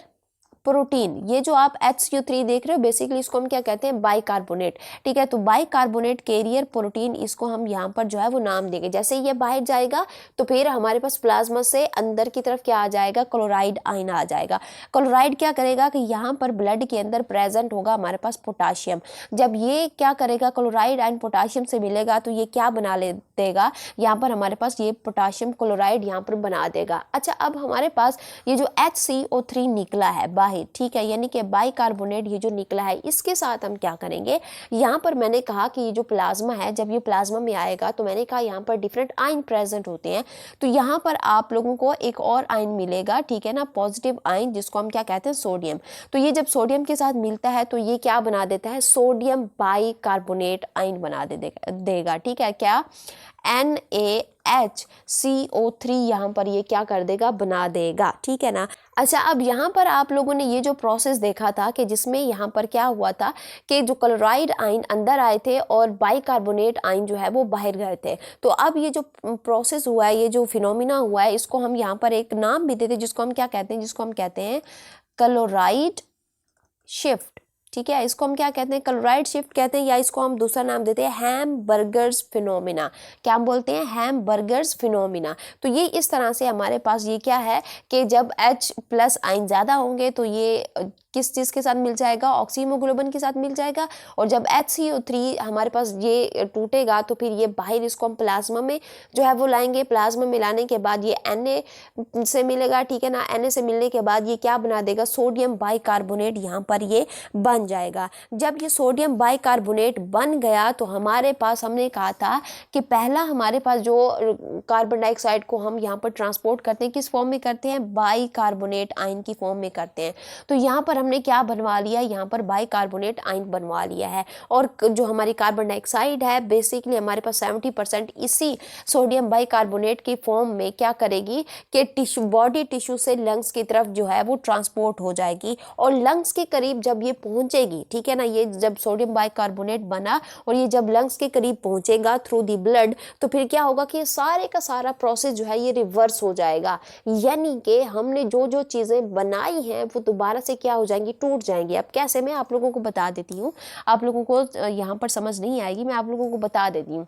प्रोटीन। ये जो आप HCO3 देख रहे हो बेसिकली इसको हम क्या कहते हैं, बाइकार्बोनेट, ठीक है। तो बाइकार्बोनेट कैरियर प्रोटीन, इसको हम यहाँ पर जो है वो नाम देंगे। जैसे ये बाहर जाएगा तो फिर हमारे पास प्लाज्मा से अंदर की तरफ क्या आ जाएगा, क्लोराइड आयन आ जाएगा। क्लोराइड क्या करेगा कि यहाँ पर ब्लड के अंदर प्रेजेंट होगा हमारे पास पोटाशियम। जब ये क्या करेगा, क्लोराइड आयन पोटाशियम से मिलेगा तो ये क्या बना ले देगा, यहाँ पर हमारे पास ये पोटाशियम क्लोराइड यहाँ पर बना देगा। अच्छा, अब हमारे पास ये जो HCO3 निकला है बाहर, ठीक है, यानी कि बाइकार्बोनेट ये जो निकला है, इसके साथ हम क्या करेंगे, यहाँ पर मैंने कहा कि ये जो प्लाज्मा है, जब ये प्लाज्मा में आएगा तो मैंने कहा यहाँ पर डिफरेंट आयन प्रेजेंट होते हैं। तो यहाँ पर आप लोगों को एक और आयन मिलेगा, ठीक है ना, पॉजिटिव आयन, जिसको हम क्या कहते हैं, सोडियम। तो ये जब सोडियम के साथ मिलता है तो ये क्या बना देता है, सोडियम बाइकार्बोनेट आयन बना देगा, ठीक है, क्या, NaHCO3 यहाँ पर ये क्या कर देगा, बना देगा, ठीक है ना। अच्छा, अब यहाँ पर आप लोगों ने ये जो प्रोसेस देखा था कि जिसमें यहाँ पर क्या हुआ था कि जो क्लोराइड आयन अंदर आए थे और बाइकार्बोनेट आयन जो है वो बाहर गए थे। तो अब ये जो प्रोसेस हुआ है, ये जो फिनोमिना हुआ है, इसको हम यहाँ पर एक नाम भी देते हैं, जिसको हम क्या कहते हैं, जिसको हम कहते हैं क्लोराइड शिफ्ट, ठीक है। इसको हम क्या कहते हैं, क्लोराइड शिफ्ट कहते हैं, या इसको हम दूसरा नाम देते हैं हैमबर्गर्स फिनोमिना। क्या हम बोलते हैं, हैमबर्गर्स फिनोमिना। तो ये इस तरह से हमारे पास ये क्या है कि जब H+ आयन ज़्यादा होंगे तो ये किस चीज़ के साथ मिल जाएगा, ऑक्सीहीमोग्लोबिन के साथ मिल जाएगा। और जब HCO3 हमारे पास ये टूटेगा तो फिर ये बाहर इसको हम प्लाज्मा में जो है वो लाएंगे। प्लाज्मा में लाने के बाद ये Na से मिलेगा, ठीक है ना। Na से मिलने के बाद ये क्या बना देगा, सोडियम बाइकार्बोनेट यहाँ पर ये बन जाएगा। जब ये सोडियम बाइकार्बोनेट बन गया तो हमारे पास, हमने कहा था कि पहला हमारे पास जो कार्बन डाइऑक्साइड को हम यहाँ पर ट्रांसपोर्ट करते हैं, किस फॉर्म में करते हैं, बाइकार्बोनेट आयन की फॉर्म में करते हैं। तो यहाँ पर हमने क्या बनवा लिया, यहाँ पर बाइकार्बोनेट आयन बनवा लिया है। और जो हमारी कार्बन डाइऑक्साइड है बेसिकली हमारे पास 70% इसी सोडियम बाइकार्बोनेट की फॉर्म में क्या करेगी कि टिश्यू, बॉडी टिश्यू से लंग्स की तरफ जो है वो ट्रांसपोर्ट हो जाएगी और लंग्स के करीब जब ये पहुंचेगी, ठीक है ना, ये जब सोडियम बाइकार्बोनेट बना और ये जब लंग्स के करीब पहुंचेगा थ्रू दी ब्लड, तो फिर क्या होगा कि सारे का सारा प्रोसेस जो है ये रिवर्स हो जाएगा। यानी कि हमने जो जो चीज़ें बनाई हैं वो दोबारा से क्या हो जाएंगी, टूट जाएंगी। अब कैसे, मैं आप लोगों को बता देती हूँ, आप लोगों को यहाँ पर समझ नहीं आएगी, मैं आप लोगों को बता देती हूँ।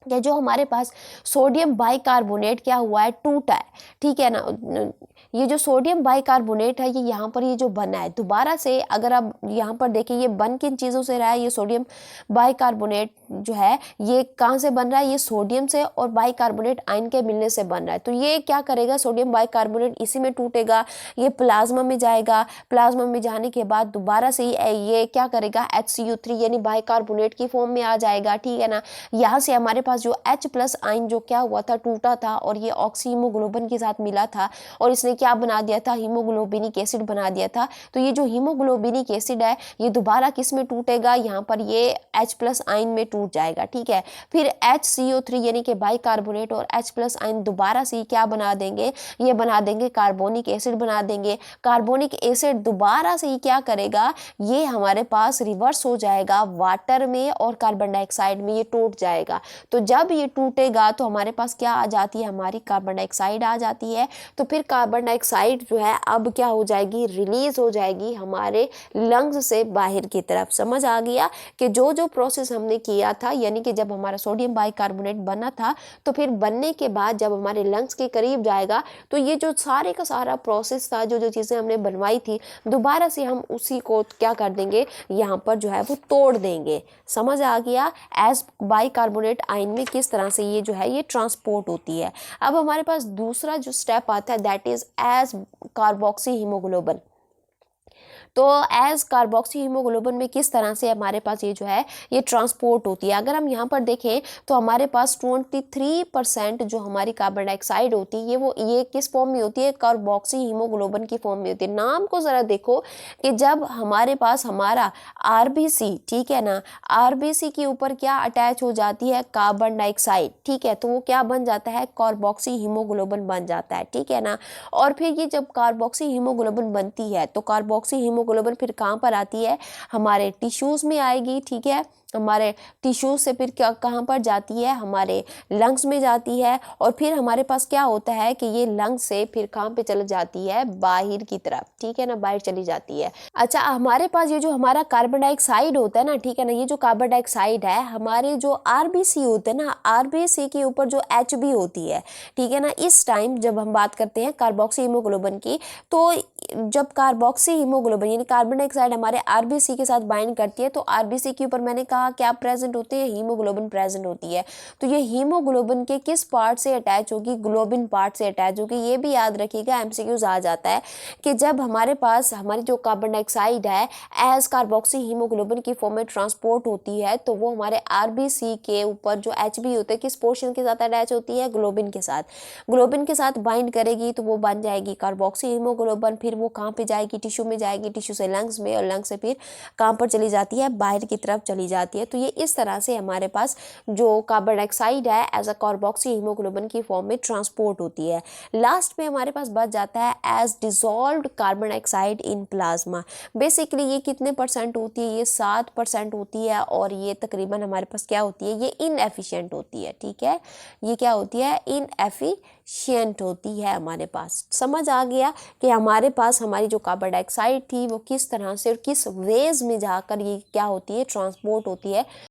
या जो हमारे पास सोडियम बाइकार्बोनेट क्या हुआ है, टूटा है, ठीक है ना। ये जो सोडियम बाइकार्बोनेट है ये यहाँ पर ये जो बना है दोबारा से, अगर आप यहाँ पर देखें ये बन किन चीज़ों से रहा है, ये सोडियम बाइकार्बोनेट जो है ये कहाँ से बन रहा है, ये सोडियम से और बाइकार्बोनेट आयन के मिलने से बन रहा है। तो ये क्या करेगा, सोडियम बाइकार्बोनेट इसी में टूटेगा, ये प्लाज्मा में जाएगा। प्लाज्मा में जाने के बाद दोबारा से ये क्या करेगा, HCO3 यानी बाइकार्बोनेट की फॉर्म में आ जाएगा, ठीक है ना। यहाँ से हमारे पास जो H+ आयन जो क्या हुआ था, टूटा था और ये ऑक्सीहीमोग्लोबिन के साथ मिला था और इसने क्या बना दिया था, हीमोग्लोबिनिक एसिड बना दिया था। तो ये जो हीमोग्लोबिनिक एसिड है ये दोबारा किस में टूटेगा, यहाँ पर ये H+ आयन में टूट जाएगा, ठीक है। फिर HCO3 यानी कि बाइकार्बोनेट और H+ आयन दोबारा से क्या बना देंगे, ये बना देंगे कार्बोनिक एसिड बना देंगे। कार्बोनिक एसिड दोबारा से क्या करेगा, ये हमारे पास रिवर्स हो जाएगा वाटर में और कार्बन डाइऑक्साइड में, ये टूट जाएगा। तो जब ये टूटेगा तो हमारे पास क्या आ जाती है, हमारी कार्बन डाइऑक्साइड आ जाती है। तो फिर कार्बन डाइऑक्साइड जो है अब क्या हो जाएगी, रिलीज हो जाएगी हमारे लंग्स से बाहर की तरफ। समझ आ गया कि जो जो प्रोसेस हमने किया था, यानी कि जब हमारा सोडियम बाइकार्बोनेट बना था तो फिर बनने के बाद जब हमारे लंग्स के करीब जाएगा तो ये जो सारे का सारा प्रोसेस था, जो जो चीज़ें हमने बनवाई थी, दोबारा से हम उसी को क्या कर देंगे, यहाँ पर जो है वो तोड़ देंगे। समझ आ गया, एज बाइकार्बोनेट आयन में किस तरह से ये जो है ये ट्रांसपोर्ट होती है। अब हमारे पास दूसरा जो स्टेप आता है that is as carboxy haemoglobin. तो एज कार्बोक्सी हीमोग्लोबिन में किस तरह से हमारे पास ये जो है ये ट्रांसपोर्ट होती है। अगर हम यहाँ पर देखें तो हमारे पास 23% जो हमारी कार्बन डाइऑक्साइड होती है ये किस फॉर्म में होती है, कार्बोक्सी हीमोग्लोबिन की फॉर्म में होती है। नाम को ज़रा देखो कि जब हमारे पास हमारा आरबीसी, ठीक है ना, आरबीसी के ऊपर क्या अटैच हो जाती है, कार्बन डाइऑक्साइड, ठीक है, तो वो क्या बन जाता है, कार्बोक्सी हीमोग्लोबिन बन जाता है, ठीक है ना। और फिर ये जब कार्बोक्सी हीमोग्लोबिन बनती है तो कार्बोक्सी हीमोग्लोबिन फिर कहाँ पर आती है, हमारे टिश्यूज़ में आएगी, ठीक है, हमारे टिश्यूज से फिर क्या कहाँ पर जाती है, हमारे लंग्स में जाती है, और फिर हमारे पास क्या होता है कि ये लंग्स से फिर कहाँ पे चली जाती है, बाहर की तरफ, ठीक है ना, बाहर चली जाती है। अच्छा, हमारे पास ये जो हमारा कार्बन डाइऑक्साइड होता है ना, ठीक है ना, ये जो कार्बन डाइऑक्साइड है हमारे जो आरबीसी होते हैं ना, आरबीसी के ऊपर जो एचबी होती है, ठीक है ना, इस टाइम जब हम बात करते हैं कार्बोक्सी हीमोग्लोबिन की, तो जब कार्बोक्सी हीमोग्लोबिन यानी कार्बन डाइऑक्साइड हमारे आरबीसी के साथ बाइंड करती है तो आरबीसी के ऊपर मैंने कहा क्या प्रेजेंट होते हैं, हीमोग्लोबिन प्रेजेंट होती है। तो ये हीमोग्लोबिन के किस पार्ट से अटैच होगी, ग्लोबिन पार्ट से अटैच होगी। ये भी याद रखिएगा, एमसीक्यूज आ जाता है कि जब हमारे पास हमारी जो कार्बन डाइऑक्साइड है एज कार्बोक्सी हीमोग्लोबिन की फॉर्म में ट्रांसपोर्ट होती है तो वो हमारे आरबीसी के ऊपर जो एचबी होते हैं किस पोर्शन के साथ अटैच होती है, ग्लोबिन के साथ। ग्लोबिन के साथ बाइंड करेगी तो वो बन जाएगी कार्बोक्सी हीमोग्लोबिन। फिर वो कहाँ पे जाएगी, टिश्यू में जाएगी, टिश्यू से लंग्स में, और लंग्स से फिर कहाँ पर चली जाती है, बाहर की तरफ चली जाती है। तो ये इस तरह से हमारे पास जो कार्बन डाइऑक्साइड है एज अ कार्बोक्सी हीमोग्लोबिन की फॉर्म में ट्रांसपोर्ट होती है। लास्ट में हमारे पास बच जाता है as dissolved carbon dioxide in plasma. Basically ये कितने परसेंट होती है, ये 7% होती है, और ये तकरीबन हमारे पास क्या होती है, ये इनएफिशिएंट होती है, ठीक है, ये क्या होती है, इनएफिशिएंट होती है हमारे पास। समझ आ गया कि हमारे पास हमारी जो कार्बन डाइऑक्साइड थी वो किस तरह से और किस वेज में जाकर ये क्या होती है, ट्रांसपोर्ट होती है।